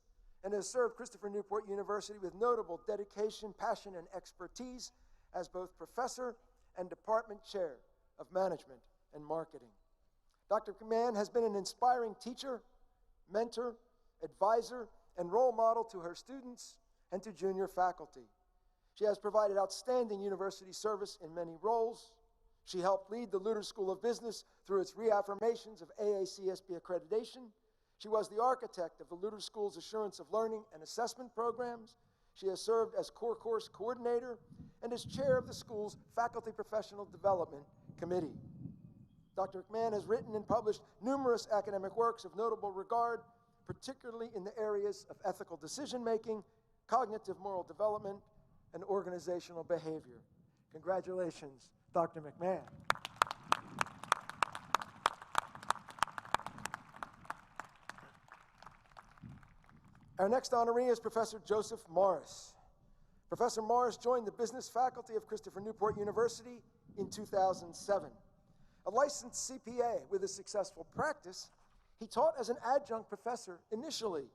and has served Christopher Newport University with notable dedication, passion, and expertise as both professor and department chair of management and marketing. Dr. McMahon has been an inspiring teacher, mentor, advisor, and role model to her students and to junior faculty. She has provided outstanding university service in many roles. She helped lead the Luter School of Business through its reaffirmations of AACSB accreditation. She was the architect of the Luter School's Assurance of Learning and Assessment programs. She has served as core course coordinator and as chair of the school's Faculty Professional Development Committee. Dr. McMahon has written and published numerous academic works of notable regard, particularly in the areas of ethical decision-making, cognitive moral development, and organizational behavior. Congratulations, Dr. McMahon. Our next honoree is Professor Joseph Morris. Professor Morris joined the business faculty of Christopher Newport University in 2007. A licensed CPA with a successful practice, he taught as an adjunct professor initially,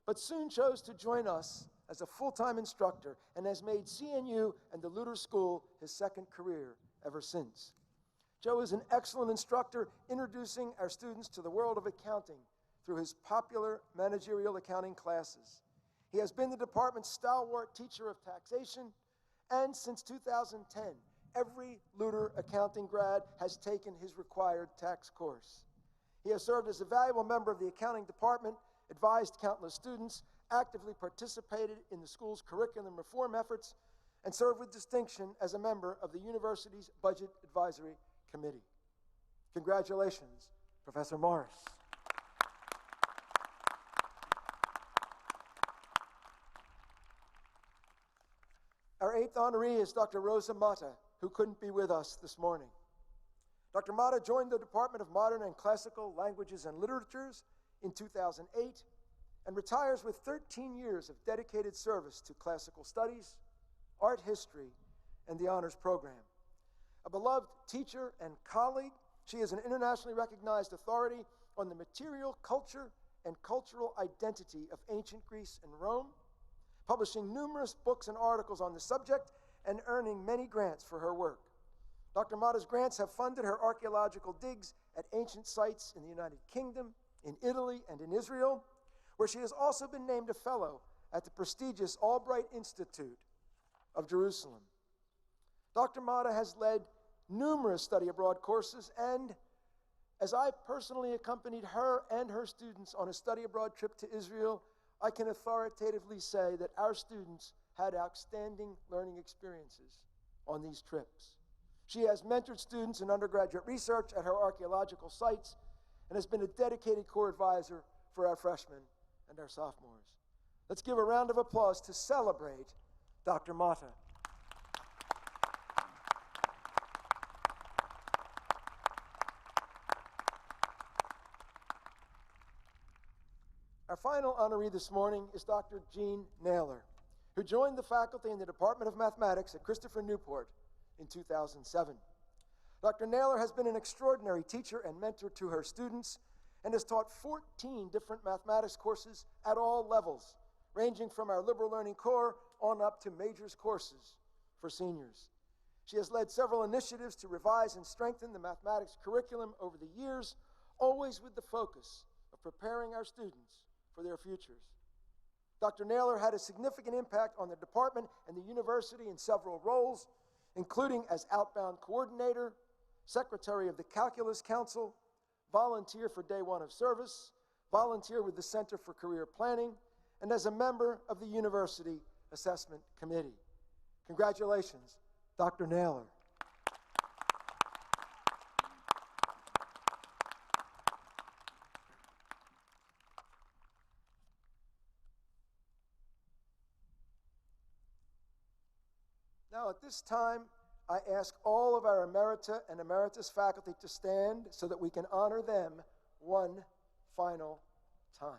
but soon chose to join us as a full-time instructor and has made CNU and the Luter School his second career ever since. Joe is an excellent instructor, introducing our students to the world of accounting through his popular managerial accounting classes. He has been the department's stalwart teacher of taxation, and since 2010, every Luter accounting grad has taken his required tax course. He has served as a valuable member of the accounting department, advised countless students, actively participated in the school's curriculum reform efforts, and served with distinction as a member of the university's Budget Advisory Committee. Congratulations, Professor Morris. Our eighth honoree is Dr. Rosa Mata, who couldn't be with us this morning. Dr. Mata joined the Department of Modern and Classical Languages and Literatures in 2008 and retires with 13 years of dedicated service to classical studies, art history, and the honors program. A beloved teacher and colleague, she is an internationally recognized authority on the material culture and cultural identity of ancient Greece and Rome, publishing numerous books and articles on the subject and earning many grants for her work. Dr. Mata's grants have funded her archaeological digs at ancient sites in the United Kingdom, in Italy, and in Israel, where she has also been named a fellow at the prestigious Albright Institute of Jerusalem. Dr. Mata has led numerous study abroad courses, and as I personally accompanied her and her students on a study abroad trip to Israel, I can authoritatively say that our students had outstanding learning experiences on these trips. She has mentored students in undergraduate research at her archaeological sites and has been a dedicated core advisor for our freshmen and our sophomores. Let's give a round of applause to celebrate Dr. Mata. Our final honoree this morning is Dr. Jean Naylor, who joined the faculty in the Department of Mathematics at Christopher Newport in 2007. Dr. Naylor has been an extraordinary teacher and mentor to her students and has taught 14 different mathematics courses at all levels, ranging from our liberal learning core on up to majors courses for seniors. She has led several initiatives to revise and strengthen the mathematics curriculum over the years, always with the focus of preparing our students for their futures. Dr. Naylor had a significant impact on the department and the university in several roles, including as outbound coordinator, secretary of the Calculus Council, volunteer for Day One of Service, volunteer with the Center for Career Planning, and as a member of the University Assessment Committee. Congratulations, Dr. Naylor. Now, at this time, I ask all of our emerita and emeritus faculty to stand so that we can honor them one final time.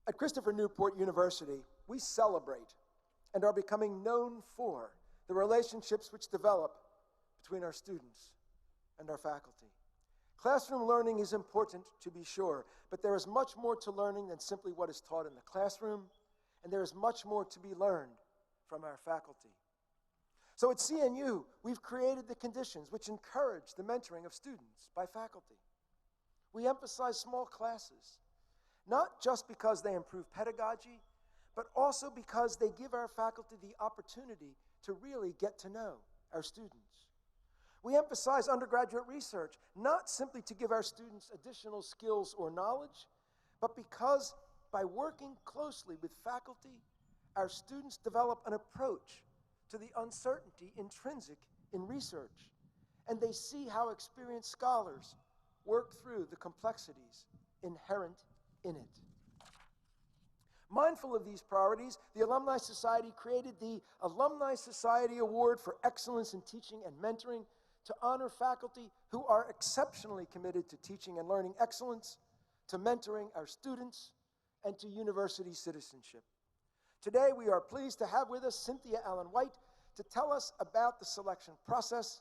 At Christopher Newport University, we celebrate and are becoming known for the relationships which develop between our students and our faculty. Classroom learning is important, to be sure, but there is much more to learning than simply what is taught in the classroom, and there is much more to be learned from our faculty. So at CNU, we've created the conditions which encourage the mentoring of students by faculty. We emphasize small classes, not just because they improve pedagogy, but also because they give our faculty the opportunity to really get to know our students. We emphasize undergraduate research, not simply to give our students additional skills or knowledge, but because by working closely with faculty, our students develop an approach to the uncertainty intrinsic in research, and they see how experienced scholars work through the complexities inherent in it. Mindful of these priorities, the Alumni Society created the Alumni Society Award for Excellence in Teaching and Mentoring to honor faculty who are exceptionally committed to teaching and learning excellence, to mentoring our students, and to university citizenship. Today, we are pleased to have with us Cynthia Allen White to tell us about the selection process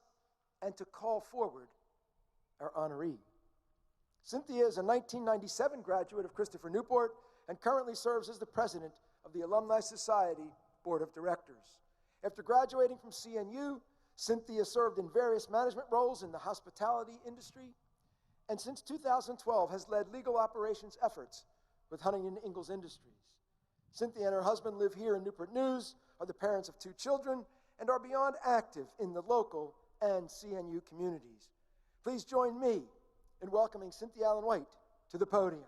and to call forward our honoree. Cynthia is a 1997 graduate of Christopher Newport and currently serves as the president of the Alumni Society Board of Directors. After graduating from CNU, Cynthia served in various management roles in the hospitality industry, and since 2012 has led legal operations efforts with Huntington Ingalls Industries. Cynthia and her husband live here in Newport News, are the parents of 2 children, and are beyond active in the local and CNU communities. Please join me in welcoming Cynthia Allen White to the podium.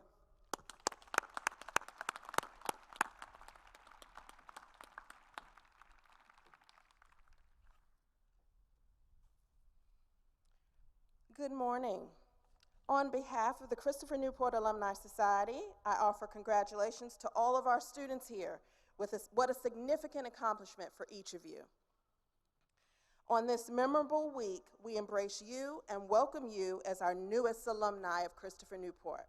Good morning. On behalf of the Christopher Newport Alumni Society, I offer congratulations to all of our students here with what a significant accomplishment for each of you. On this memorable week, we embrace you and welcome you as our newest alumni of Christopher Newport.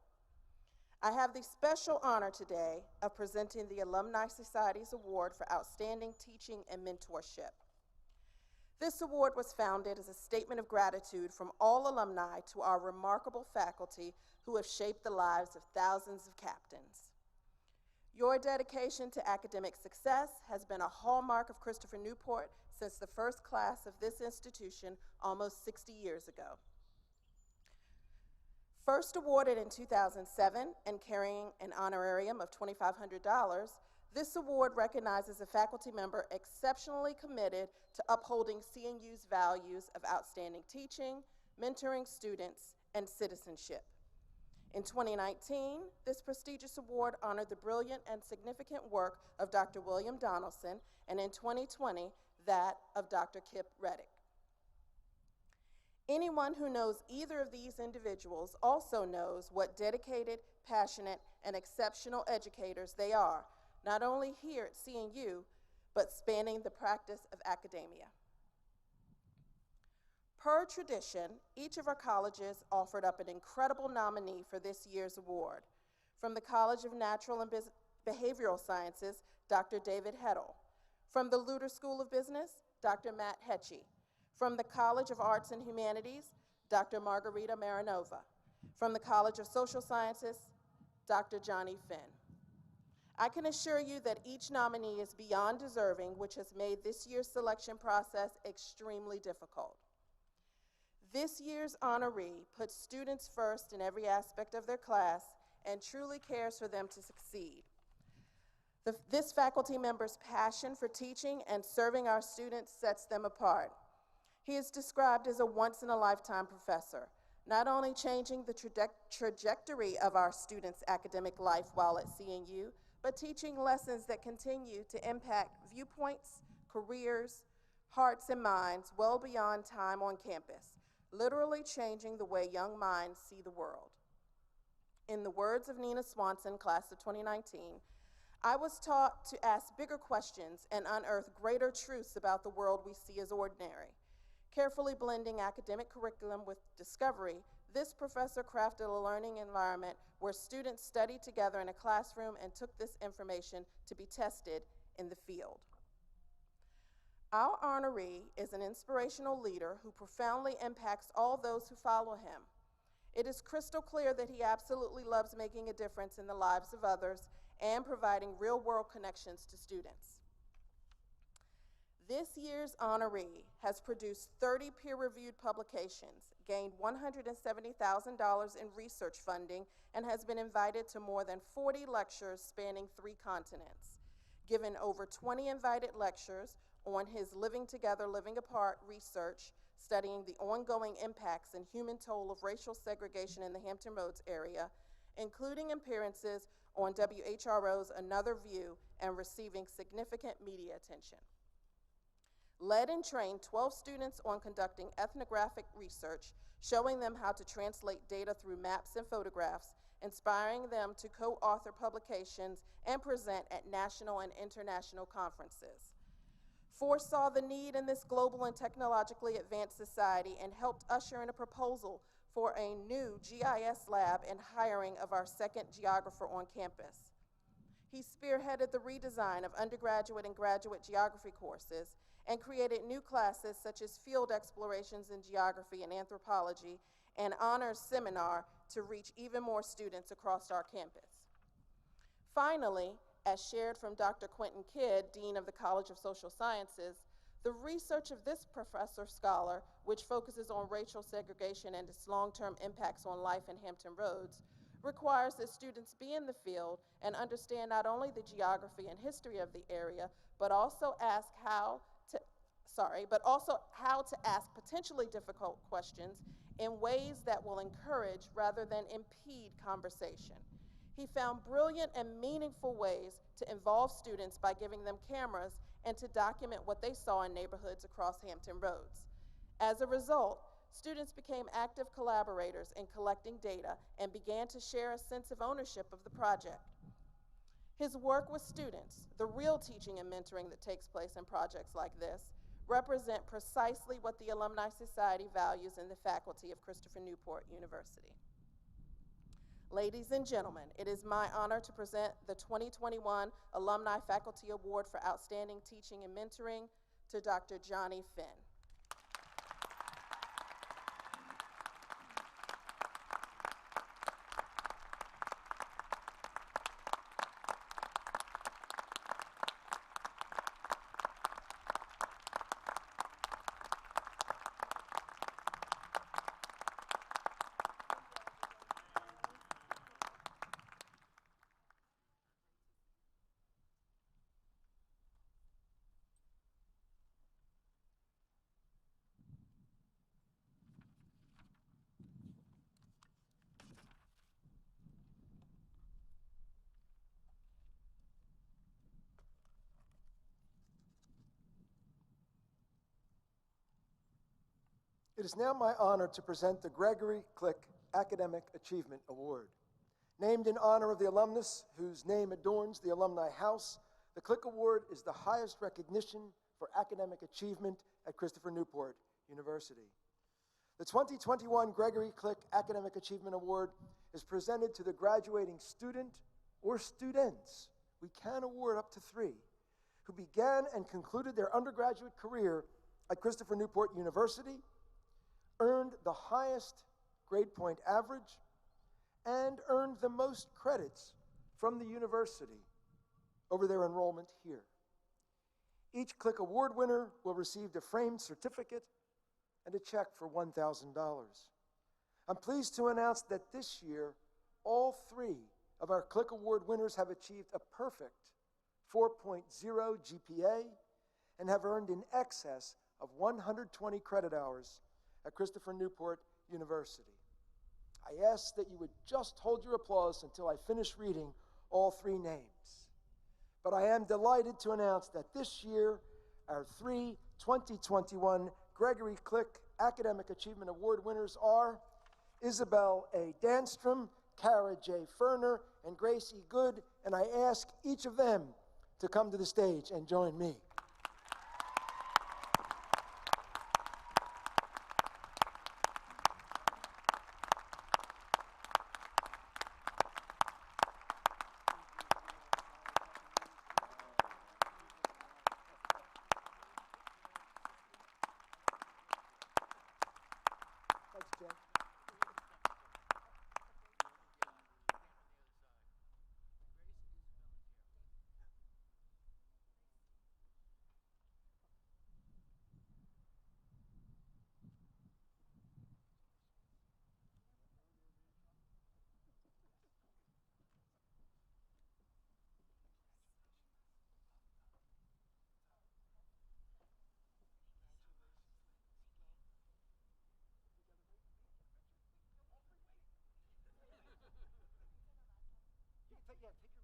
I have the special honor today of presenting the Alumni Society's Award for Outstanding Teaching and Mentorship. This award was founded as a statement of gratitude from all alumni to our remarkable faculty who have shaped the lives of thousands of captains. Your dedication to academic success has been a hallmark of Christopher Newport since the first class of this institution almost 60 years ago. First awarded in 2007 and carrying an honorarium of $2,500, this award recognizes a faculty member exceptionally committed to upholding CNU's values of outstanding teaching, mentoring students, and citizenship. In 2019, this prestigious award honored the brilliant and significant work of Dr. William Donaldson, and in 2020, that of Dr. Kip Reddick. Anyone who knows either of these individuals also knows what dedicated, passionate, and exceptional educators they are, not only here at CNU, but spanning the practice of academia. Per tradition, each of our colleges offered up an incredible nominee for this year's award. From the College of Natural and Behavioral Sciences, Dr. David Heddle. From the Luter School of Business, Dr. Matt Hetchy. From the College of Arts and Humanities, Dr. Margarita Marinova. From the College of Social Sciences, Dr. Johnny Finn. I can assure you that each nominee is beyond deserving, which has made this year's selection process extremely difficult. This year's honoree puts students first in every aspect of their class and truly cares for them to succeed. This faculty member's passion for teaching and serving our students sets them apart. He is described as a once-in-a-lifetime professor, not only changing the trajectory of our students' academic life while at CNU, but teaching lessons that continue to impact viewpoints, careers, hearts, and minds well beyond time on campus, literally changing the way young minds see the world. In the words of Nina Swanson, class of 2019, I was taught to ask bigger questions and unearth greater truths about the world we see as ordinary. Carefully blending academic curriculum with discovery, this professor crafted a learning environment where students studied together in a classroom and took this information to be tested in the field. Our honoree is an inspirational leader who profoundly impacts all those who follow him. It is crystal clear that he absolutely loves making a difference in the lives of others and providing real-world connections to students. This year's honoree has produced 30 peer-reviewed publications, gained $170,000 in research funding, and has been invited to more than 40 lectures spanning 3 continents, given over 20 invited lectures on his Living Together, Living Apart research, studying the ongoing impacts and human toll of racial segregation in the Hampton Roads area, including appearances on WHRO's Another View and receiving significant media attention. Led and trained 12 students on conducting ethnographic research, showing them how to translate data through maps and photographs, inspiring them to co-author publications and present at national and international conferences. Foresaw the need in this global and technologically advanced society and helped usher in a proposal for a new GIS lab and hiring of our second geographer on campus. He spearheaded the redesign of undergraduate and graduate geography courses and created new classes such as field explorations in geography and anthropology and honors seminar to reach even more students across our campus. Finally, as shared from Dr. Quentin Kidd, Dean of the College of Social Sciences, the research of this professor scholar, which focuses on racial segregation and its long-term impacts on life in Hampton Roads, requires that students be in the field and understand not only the geography and history of the area, but also how to ask potentially difficult questions in ways that will encourage rather than impede conversation. He found brilliant and meaningful ways to involve students by giving them cameras and to document what they saw in neighborhoods across Hampton Roads. As a result, students became active collaborators in collecting data and began to share a sense of ownership of the project. His work with students, the real teaching and mentoring that takes place in projects like this, represent precisely what the Alumni Society values in the faculty of Christopher Newport University. Ladies and gentlemen, it is my honor to present the 2021 Alumni Faculty Award for Outstanding Teaching and Mentoring to Dr. Johnny Finn. It is now my honor to present the Gregory Click Academic Achievement Award. Named in honor of the alumnus whose name adorns the Alumni House, the Click Award is the highest recognition for academic achievement at Christopher Newport University. The 2021 Gregory Click Academic Achievement Award is presented to the graduating student or students, we can award up to 3, who began and concluded their undergraduate career at Christopher Newport University, earned the highest grade point average, and earned the most credits from the university over their enrollment here. Each Click Award winner will receive a framed certificate and a check for $1,000. I'm pleased to announce that this year, all 3 of our Click Award winners have achieved a perfect 4.0 GPA and have earned in excess of 120 credit hours at Christopher Newport University. I ask that you would just hold your applause until I finish reading all 3 names. But I am delighted to announce that this year, our 3 2021 Gregory Click Academic Achievement Award winners are Isabel A. Danstrom, Kara J. Ferner, and Gracie Good, and I ask each of them to come to the stage and join me. Thanks, Jen. Take your mask off.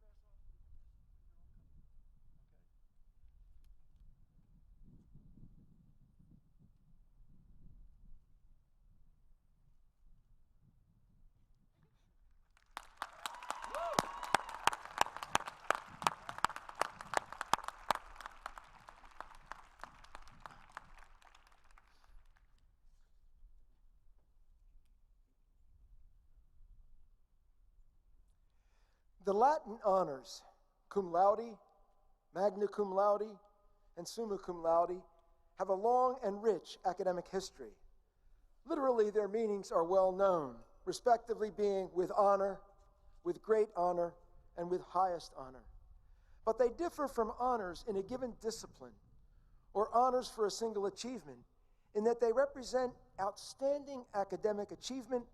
The Latin honors, cum laude, magna cum laude, and summa cum laude, have a long and rich academic history. Literally, their meanings are well known, respectively being with honor, with great honor, and with highest honor. But they differ from honors in a given discipline, or honors for a single achievement, in that they represent outstanding academic achievement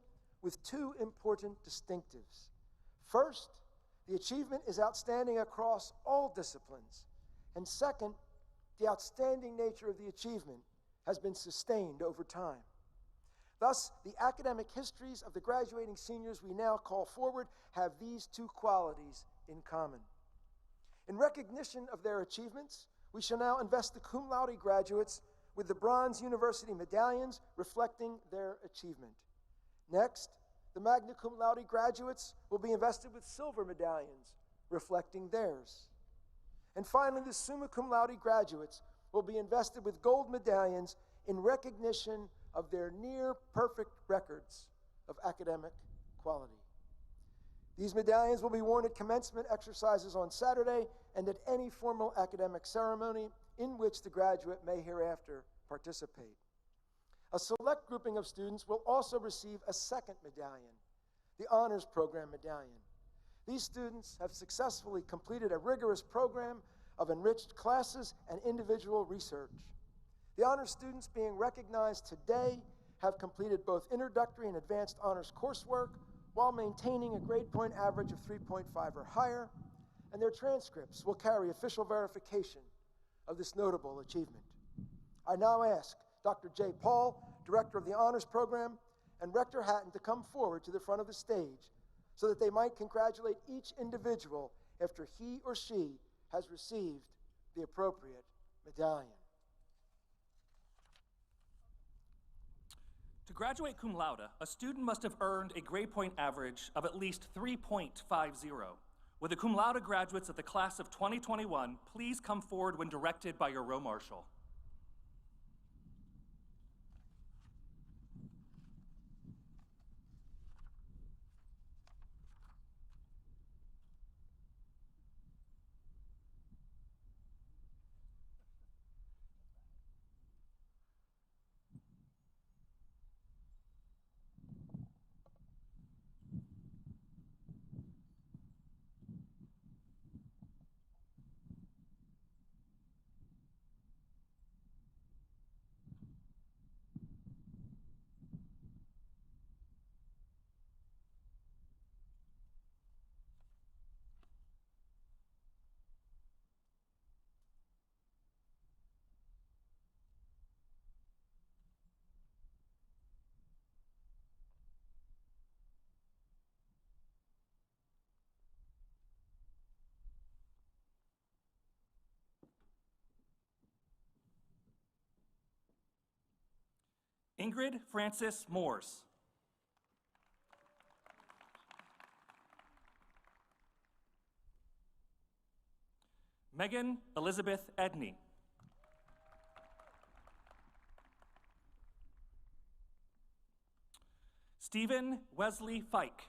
with 2 important distinctives. First, the achievement is outstanding across all disciplines. And second, the outstanding nature of the achievement has been sustained over time. Thus, the academic histories of the graduating seniors we now call forward have these 2 qualities in common. In recognition of their achievements, we shall now invest the cum laude graduates with the bronze university medallions reflecting their achievement. Next, the magna cum laude graduates will be invested with silver medallions reflecting theirs. And finally, the summa cum laude graduates will be invested with gold medallions in recognition of their near-perfect records of academic quality. These medallions will be worn at commencement exercises on Saturday and at any formal academic ceremony in which the graduate may hereafter participate. A select grouping of students will also receive a second medallion, the Honors Program Medallion. These students have successfully completed a rigorous program of enriched classes and individual research. The honors students being recognized today have completed both introductory and advanced honors coursework while maintaining a grade point average of 3.5 or higher, and their transcripts will carry official verification of this notable achievement. I now ask Dr. J. Paul, Director of the Honors Program, and Rector Hatton to come forward to the front of the stage so that they might congratulate each individual after he or she has received the appropriate medallion. To graduate cum laude, a student must have earned a grade point average of at least 3.50. Will the cum laude graduates of the class of 2021 please come forward when directed by your row marshal? Ingrid Frances Moores. Megan Elizabeth Edney. Stephen Wesley Fike.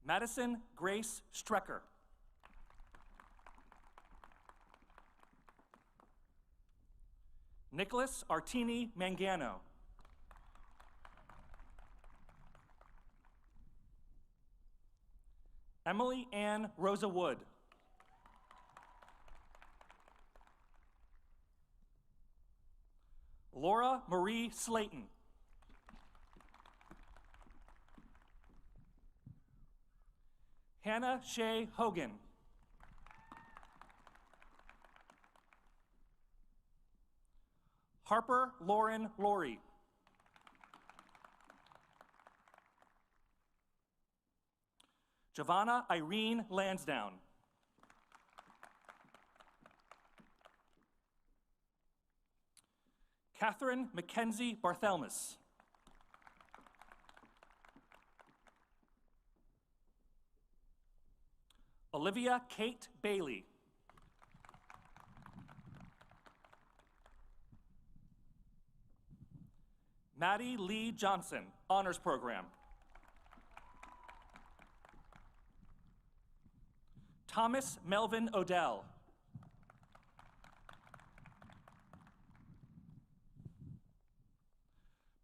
Madison Grace Strecker. Nicholas Artini Mangano. Emily Ann Rosa Wood. Laura Marie Slayton. Hannah Shea Hogan. Harper Lauren Laurie. Giovanna Irene Lansdowne. Catherine Mackenzie Barthelmess. Olivia Kate Bailey. Maddie Lee Johnson, Honors Program. Thomas Melvin Odell.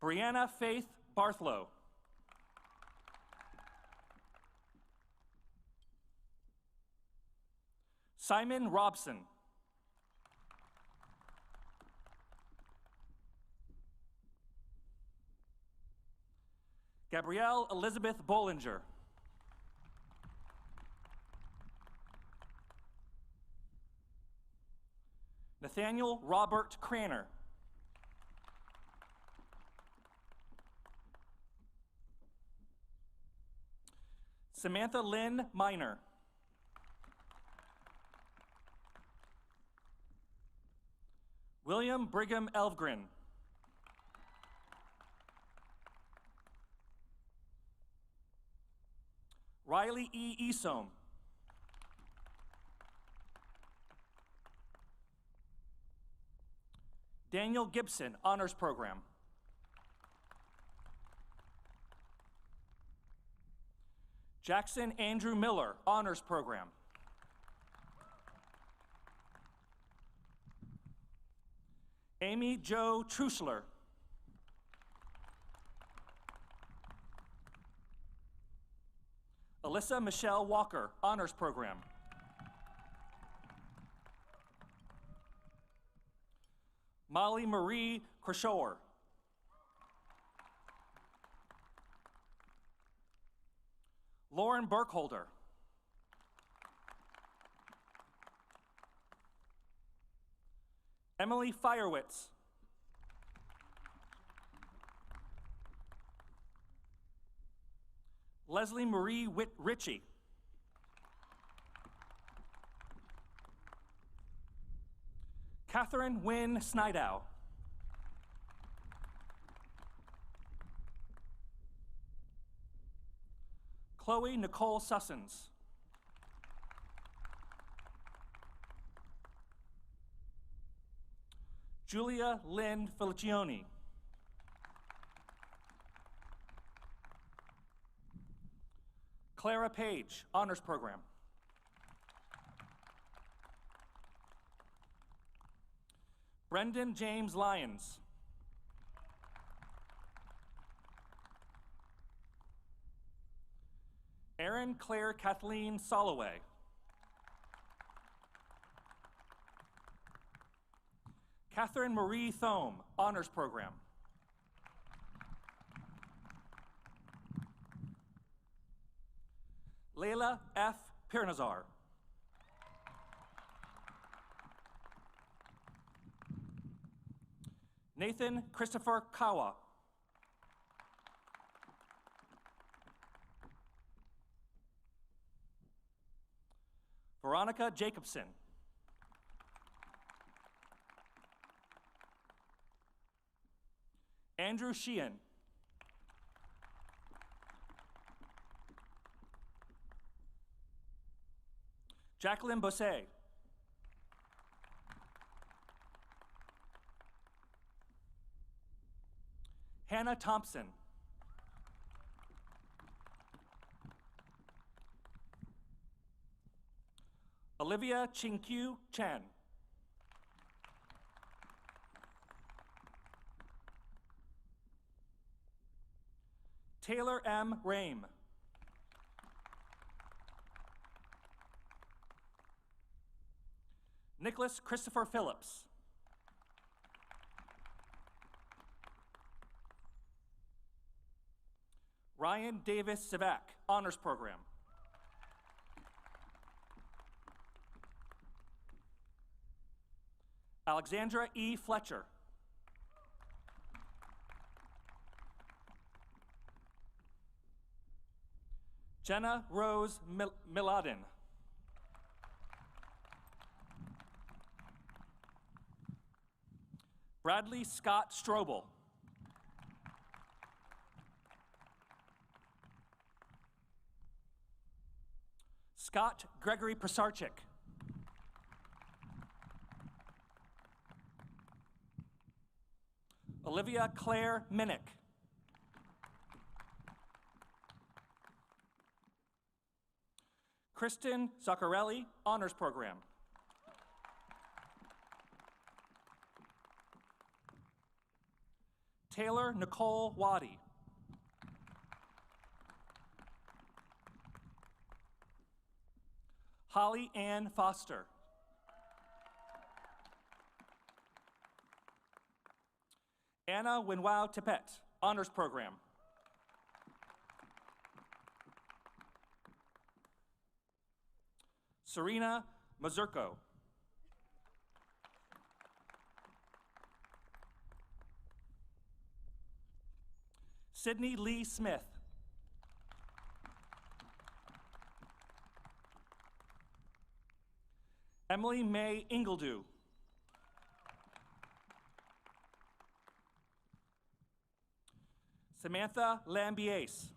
Brianna Faith Barthlow. Simon Robson. Gabrielle Elizabeth Bollinger. Nathaniel Robert Craner. Samantha Lynn Miner. William Brigham Elvgren. Riley E. Esom. Daniel Gibson, Honors Program. Jackson Andrew Miller, Honors Program. Amy Jo Truschler. Alyssa Michelle Walker, Honors Program. Molly Marie Krashower. Lauren Burkholder. Emily Firewitz. Leslie Marie Ritchie. Catherine Wynne Snidow. Chloe Nicole Sussens. Julia Lynn Felicioni. Clara Page, Honors Program. Brendan James Lyons. Erin Claire Kathleen Soloway. Catherine Marie Thome, Honors Program. Layla F. Pirnazar. Nathan Christopher Kawa. Veronica Jacobson. Andrew Sheehan. Jacqueline Bosset. Hannah Thompson. Olivia Chinkyu Chan. Taylor M. Rame. Nicholas Christopher Phillips. Ryan Davis Savak, Honors Program. Alexandra E. Fletcher. Jenna Rose Miladin. Bradley Scott Strobel. Scott Gregory Prosarchik. Olivia Claire Minnick. Kristen Zaccarelli, Honors Program. Taylor Nicole Waddy. Holly Ann Foster. Anna Winwow Tippett, Honors Program. Serena Mazurko. Sydney Lee Smith. Emily May Ingledew. Samantha Lambiase.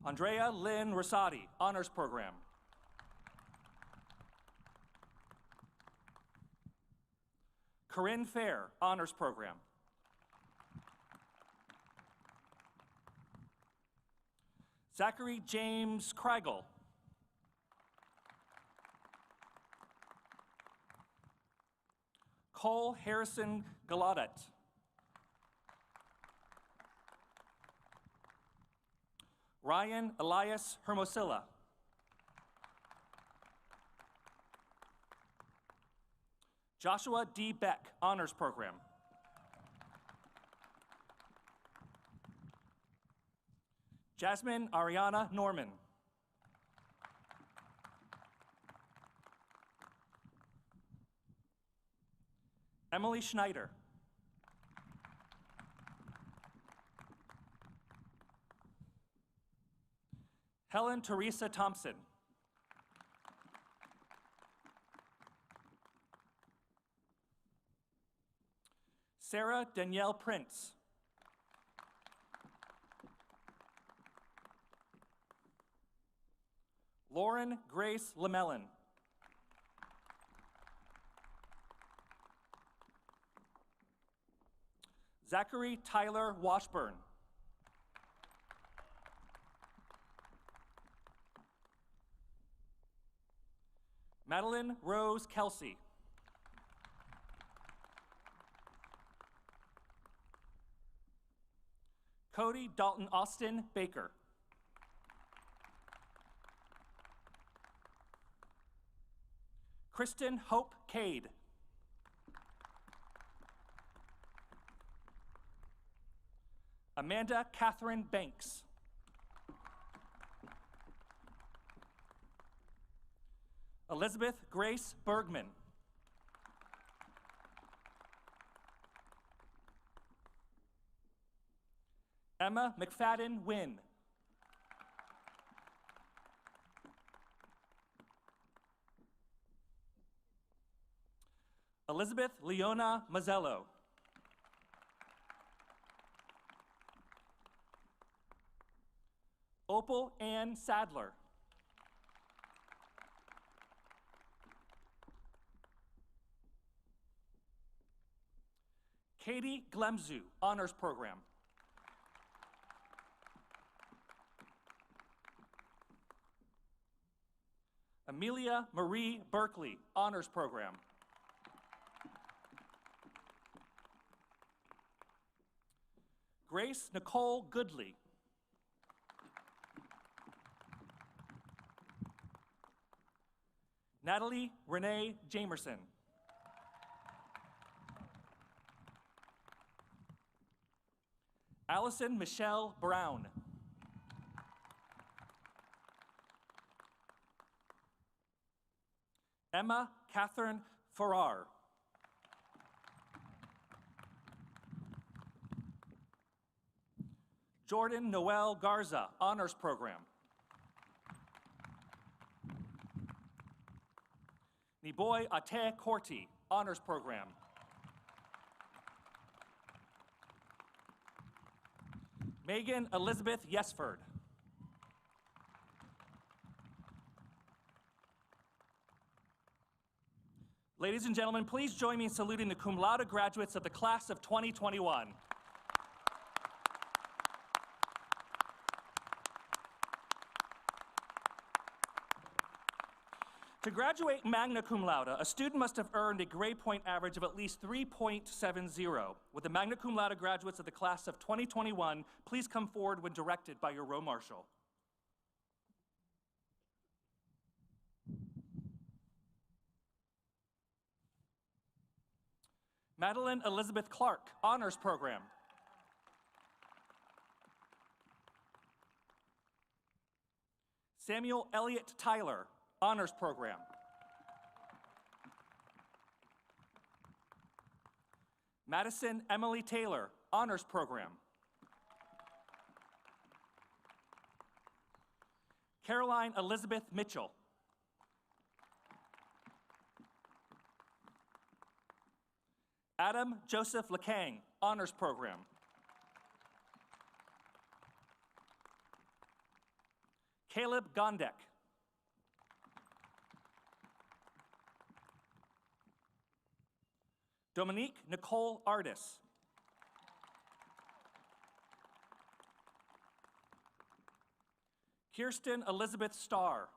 Andrea Lynn Rosati, Honors Program. Corinne Fair, Honors Program. Zachary James Kreigel. Cole Harrison Galadet. Ryan Elias Hermosilla. Joshua D. Beck, Honors Program. Jasmine Ariana Norman. Emily Schneider. Helen Teresa Thompson. Sarah Danielle Prince. Lauren Grace Lamellin. Zachary Tyler Washburn. Madeline Rose Kelsey. Cody Dalton Austin Baker. Kristen Hope Cade. Amanda Catherine Banks. Elizabeth Grace Bergman. Emma McFadden Wynn. Elizabeth Leona Mazzello. Opal Ann Sadler. Katie Glemzu, Honors Program. Amelia Marie Berkeley, Honors Program. Grace Nicole Goodley. Natalie Renee Jamerson. Allison Michelle Brown. Emma Catherine Farrar. Jordan Noel Garza, Honors Program. Niboy Ate Korti, Honors Program. Megan Elizabeth Yesford. Ladies and gentlemen, please join me in saluting the cum laude graduates of the class of 2021. To graduate magna cum laude, a student must have earned a grade point average of at least 3.70. With the magna cum laude graduates of the class of 2021, please come forward when directed by your row marshal. Madeline Elizabeth Clark, Honors Program. Samuel Elliott Tyler, Honors Program. Madison Emily Taylor, Honors Program. Caroline Elizabeth Mitchell. Adam Joseph LeCang, Honors Program. Caleb Gondek. Dominique Nicole Artis. Kirsten Elizabeth Starr.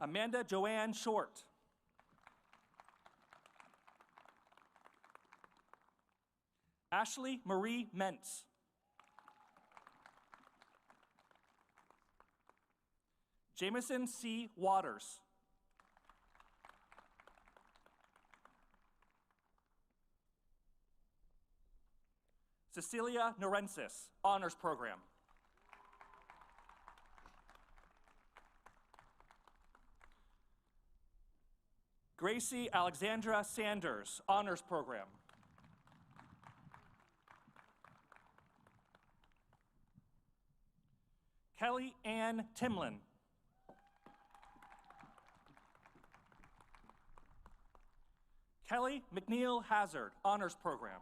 Amanda Joanne Short. Ashley Marie Mentz. Jameson C. Waters. Cecilia Norensis, Honors Program. Gracie Alexandra Sanders, Honors Program. Kelly Ann Timlin. Kelly McNeil Hazard, Honors Program.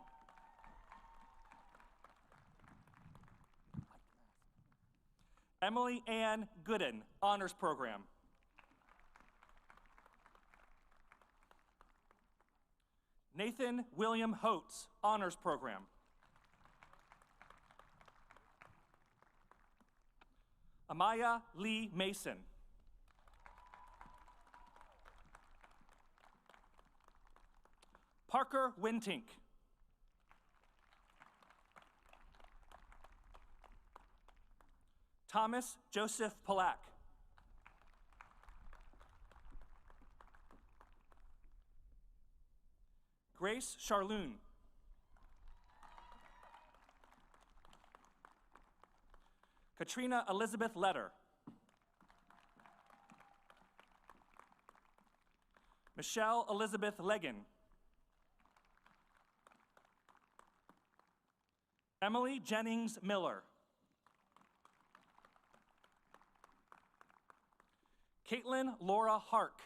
Emily Ann Gooden, Honors Program. Nathan William Holtz, Honors Program. Amaya Lee Mason. Parker Wintink. Thomas Joseph Polak. Grace Charloon. Katrina Elizabeth Letter. Michelle Elizabeth Leggin. Emily Jennings Miller. Caitlin Laura Hark.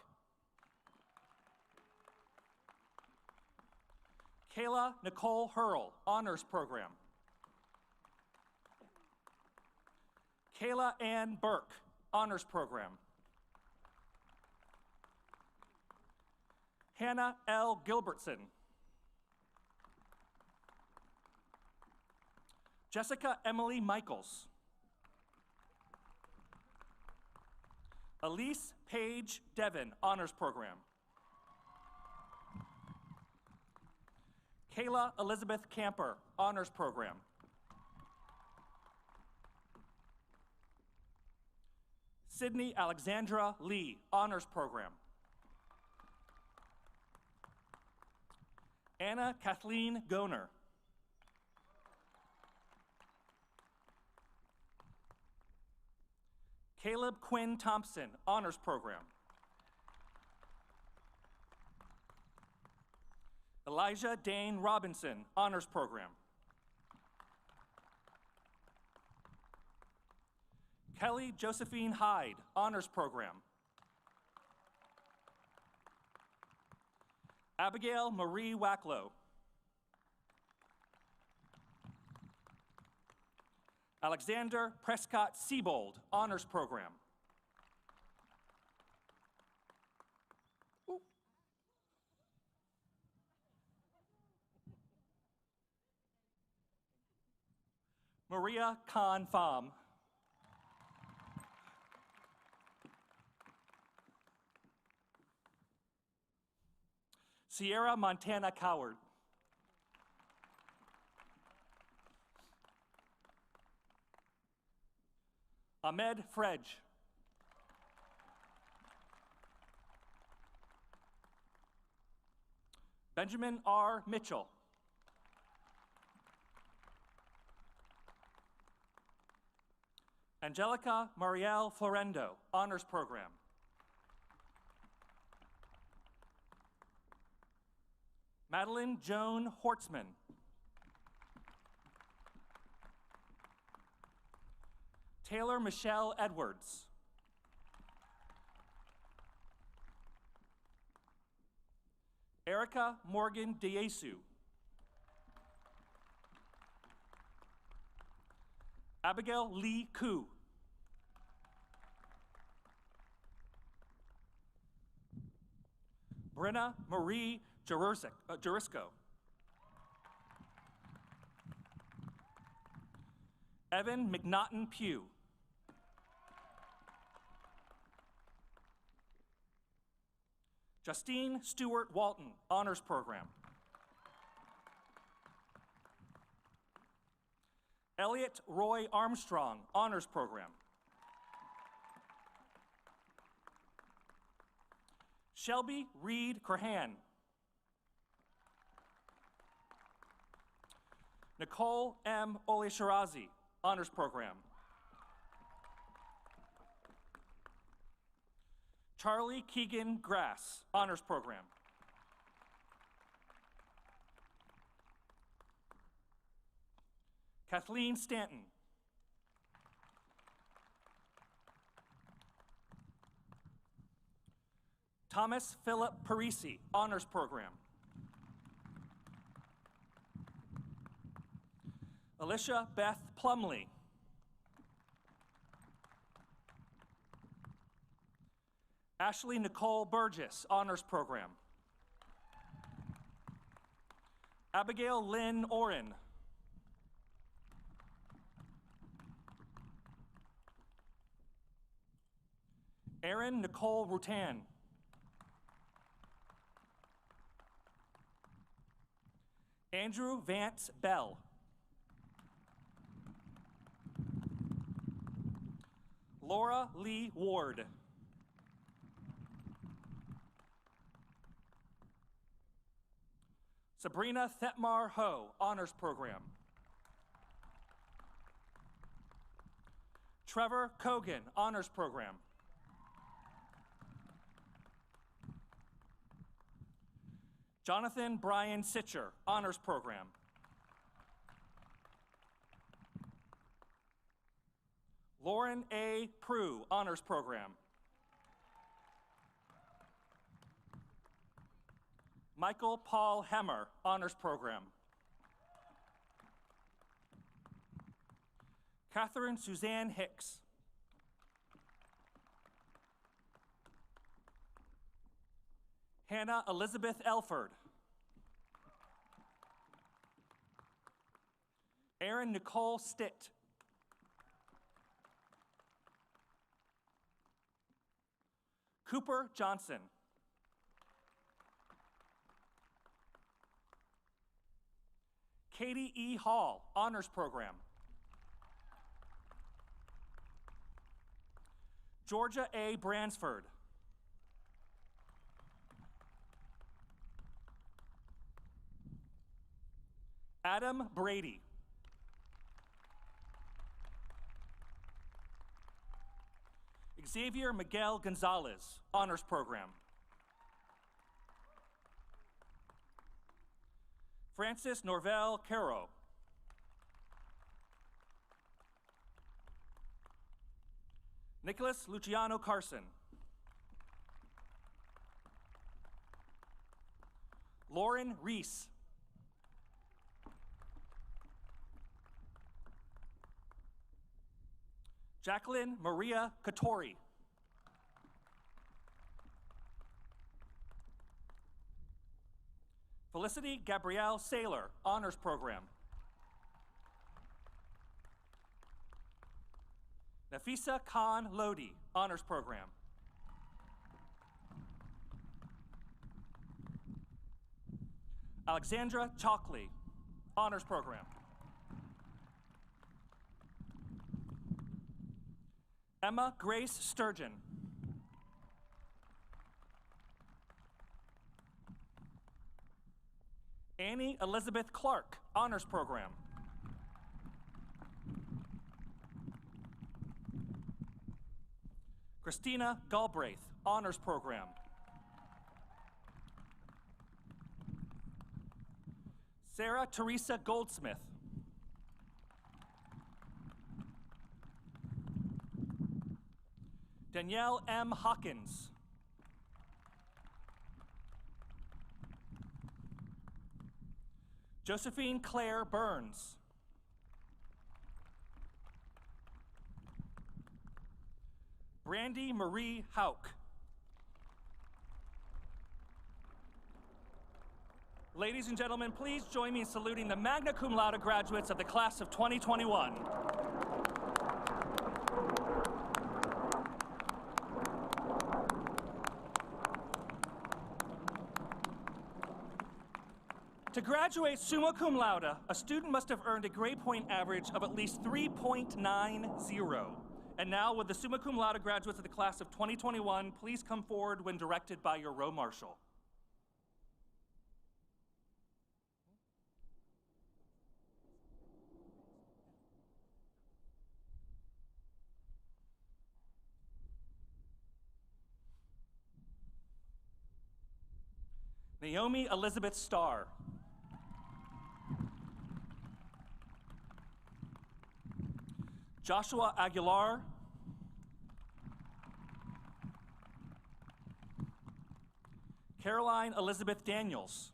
Kayla Nicole Hurl, Honors Program. Kayla Ann Burke, Honors Program. Hannah L. Gilbertson. Jessica Emily Michaels. Elise Paige Devon, Honors Program. Kayla Elizabeth Camper, Honors Program. Sydney Alexandra Lee, Honors Program. Anna Kathleen Goner. Caleb Quinn Thompson, Honors Program. Elijah Dane Robinson, Honors Program. Kelly Josephine Hyde, Honors Program. Abigail Marie Wacklow. Alexander Prescott Siebold, Honors Program. Ooh. Maria Khan Pham. Sierra Montana Coward. Ahmed Fredge. Benjamin R. Mitchell. Angelica Marielle Florendo, Honors Program. Madeline Joan Hortzman. Taylor Michelle Edwards. Erica Morgan Deyesu. Abigail Lee Koo. Brenna Marie Jurisco. Evan McNaughton Pugh. Justine Stewart Walton, Honors Program. Elliot Roy Armstrong, Honors Program. Shelby Reed Crahan. Nicole M. Oleshirazi, Honors Program. Charlie Keegan Grass, Honors Program. Kathleen Stanton. Thomas Philip Parisi, Honors Program. Alicia Beth Plumley. Ashley Nicole Burgess, Honors Program. Abigail Lynn Oren. Erin Nicole Rutan. Andrew Vance Bell. Laura Lee Ward. Sabrina Thetmar Ho, Honors Program. Trevor Kogan, Honors Program. Jonathan Brian Sitcher, Honors Program. Lauren A. Prue, Honors Program. Michael Paul Hemmer, Honors Program. Catherine Suzanne Hicks. Hannah Elizabeth Elford. Erin Nicole Stitt. Cooper Johnson. Katie E. Hall, Honors Program. Georgia A. Bransford. Adam Brady. Xavier Miguel Gonzalez, Honors Program. Francis Norvell Caro. Nicholas Luciano Carson. Lauren Reese. Jacqueline Maria Katori. Felicity Gabrielle Saylor, Honors Program. Nafisa Khan Lodi, Honors Program. Alexandra Chalkley, Honors Program. Emma Grace Sturgeon. Annie Elizabeth Clark, Honors Program. Christina Galbraith, Honors Program. Sarah Teresa Goldsmith. Danielle M. Hawkins. Josephine Claire Burns. Brandy Marie Hauk. Ladies and gentlemen, please join me in saluting the magna cum laude graduates of the class of 2021. To graduate summa cum laude, a student must have earned a grade point average of at least 3.90. And now, would the summa cum laude graduates of the class of 2021 please come forward when directed by your row marshal. Naomi Elizabeth Starr. Joshua Aguilar. Caroline Elizabeth Daniels.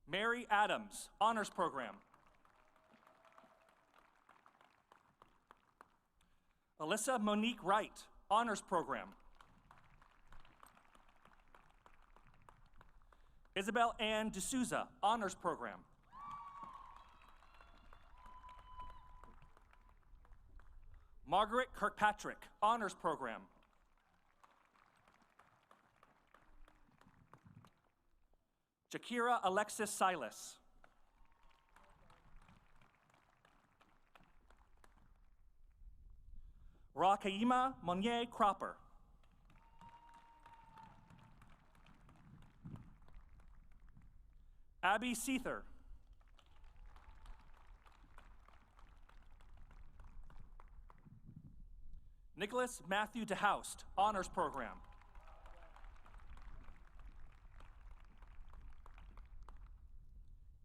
Mary Adams, Honors Program. Alyssa Monique Wright, Honors Program. Isabel Ann D'Souza, Honors Program. Margaret Kirkpatrick, Honors Program. Jakira Alexis Silas. Rakaima Monnier Cropper. Abby Seether. Nicholas Matthew DeHoust, Honors Program.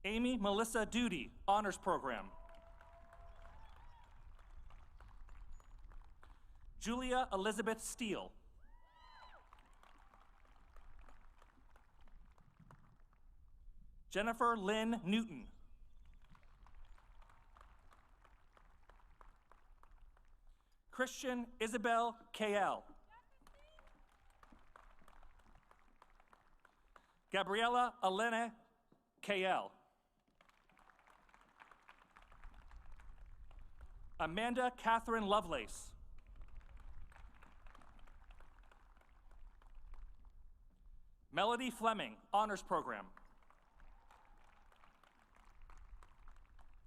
Amy Melissa Duty, Honors Program. Julia Elizabeth Steele. Jennifer Lynn Newton. Christian Isabel K.L. Gabriella Elena K.L. Amanda Catherine Lovelace. Melody Fleming, Honors Program.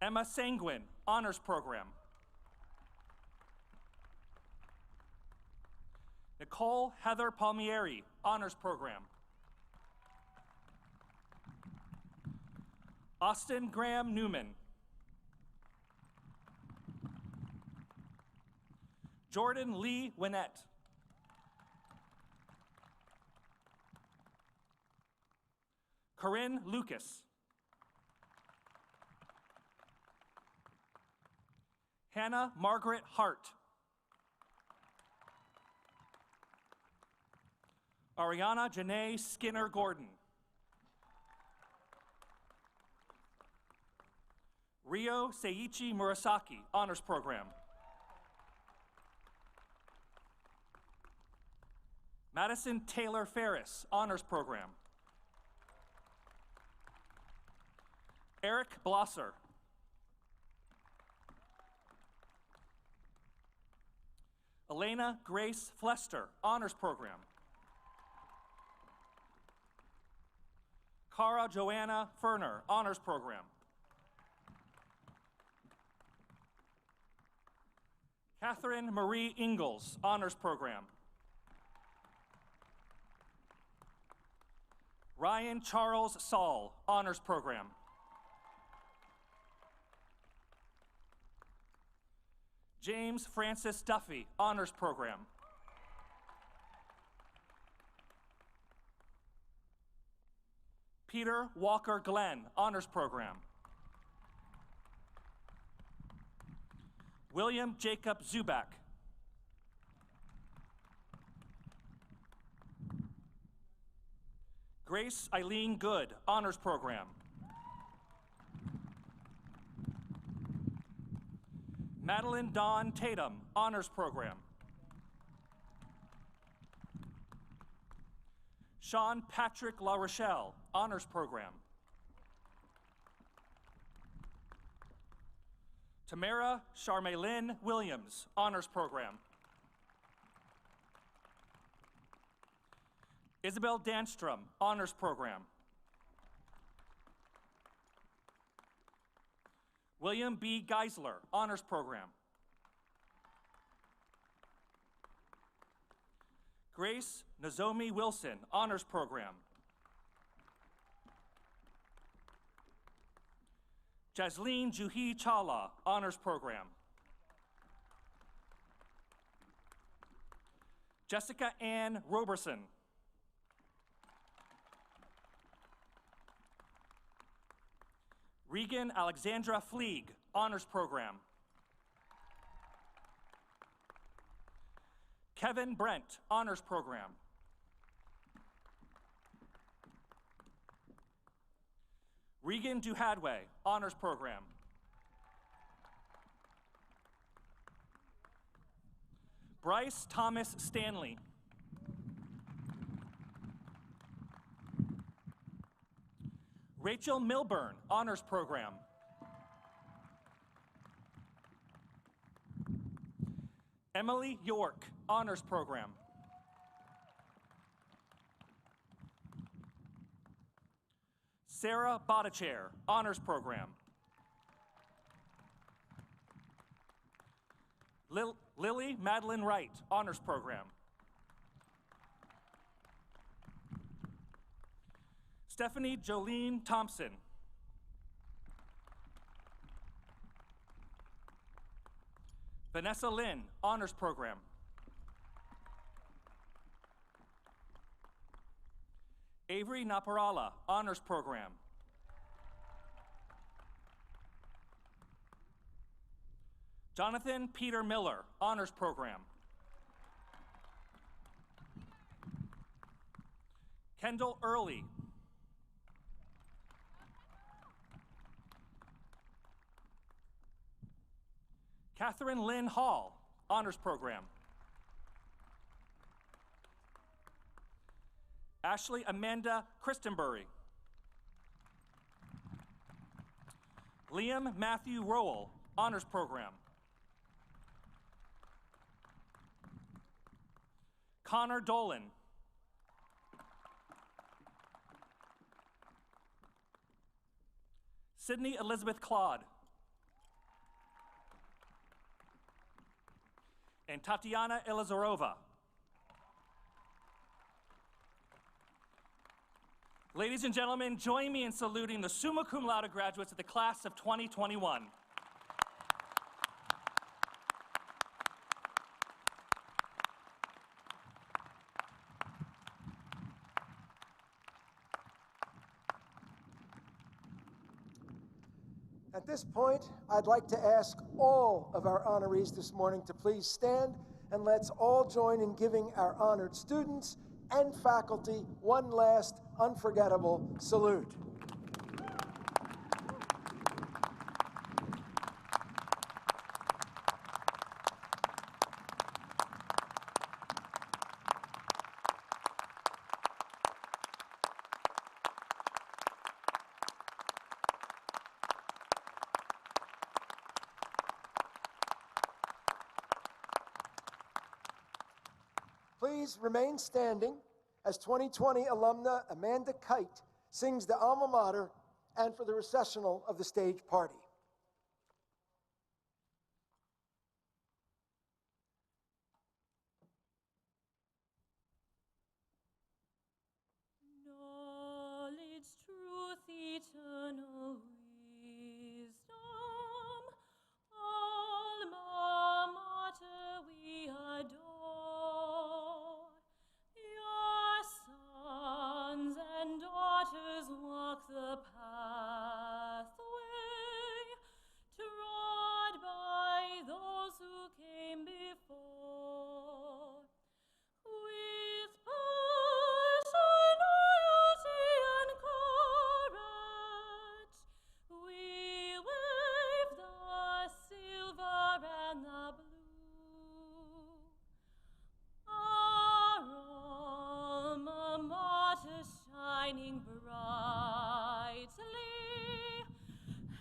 Emma Sanguin, Honors Program. Nicole Heather Palmieri, Honors Program. Austin Graham Newman. Jordan Lee Winnett. Corinne Lucas. Hannah Margaret Hart. Ariana Janae Skinner Gordon. Rio Seiichi Murasaki, Honors Program. Madison Taylor Ferris, Honors Program. Eric Blosser. Elena Grace Flester, Honors Program. Cara Joanna Ferner, Honors Program. Catherine Marie Ingalls, Honors Program. Ryan Charles Saul, Honors Program. James Francis Duffy, Honors Program. Peter Walker Glenn, Honors Program. William Jacob Zubak. Grace Eileen Good, Honors Program. Madeline Dawn Tatum, Honors Program. Sean Patrick La Rochelle, Honors Program. Tamara Charmaylin Williams, Honors Program. Isabel Danstrom, Honors Program. William B. Geisler, Honors Program. Grace Nozomi Wilson, Honors Program. Jasleen Juhi Chawla, Honors Program. Jessica Ann Roberson. Regan Alexandra Fleeg, Honors Program. Kevin Brent, Honors Program. Regan Duhadway, Honors Program. Bryce Thomas Stanley. Rachel Milburn, Honors Program. Emily York, Honors Program. Sarah Bodachair, Honors Program. Lily Madeline Wright, Honors Program. Stephanie Jolene Thompson. Vanessa Lynn, Honors Program. Avery Naparala, Honors Program. Jonathan Peter Miller, Honors Program. Kendall Early. Catherine Lynn Hall, Honors Program. Ashley Amanda Christenbury. Liam Matthew Rowell, Honors Program. Connor Dolan. Sydney Elizabeth Claude. And Tatiana Elizarova. Ladies and gentlemen, join me in saluting the summa cum laude graduates of the class of 2021. At this point, I'd like to ask all of our honorees this morning to please stand, and let's all join in giving our honored students and faculty one last unforgettable salute. Please remain standing as 2020 alumna Amanda Kite sings the alma mater and for the recessional of the stage party. Knowledge, truth, eternal wisdom, alma mater we adore. Your sons and daughters walk the pathway trod by those who came before. With passion, loyalty, and courage, we wave the silver and the blue. Our alma mater shining brightly.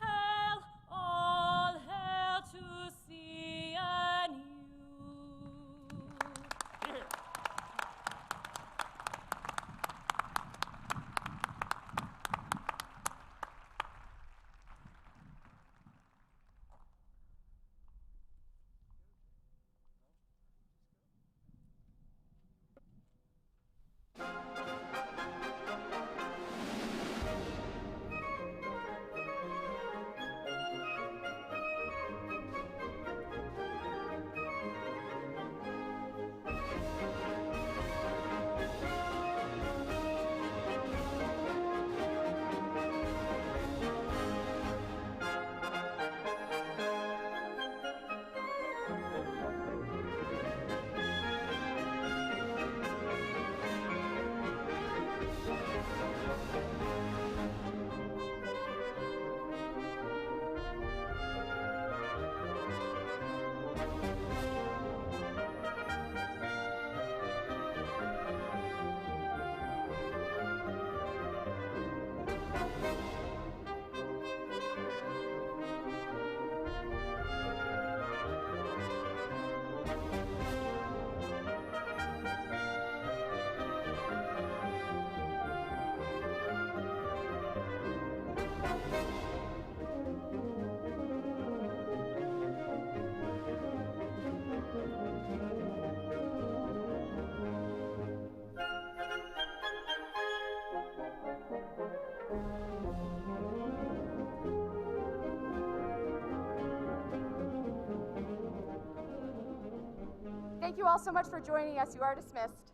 Hail, all hail to CNU. Thank you all so much for joining us. You are dismissed.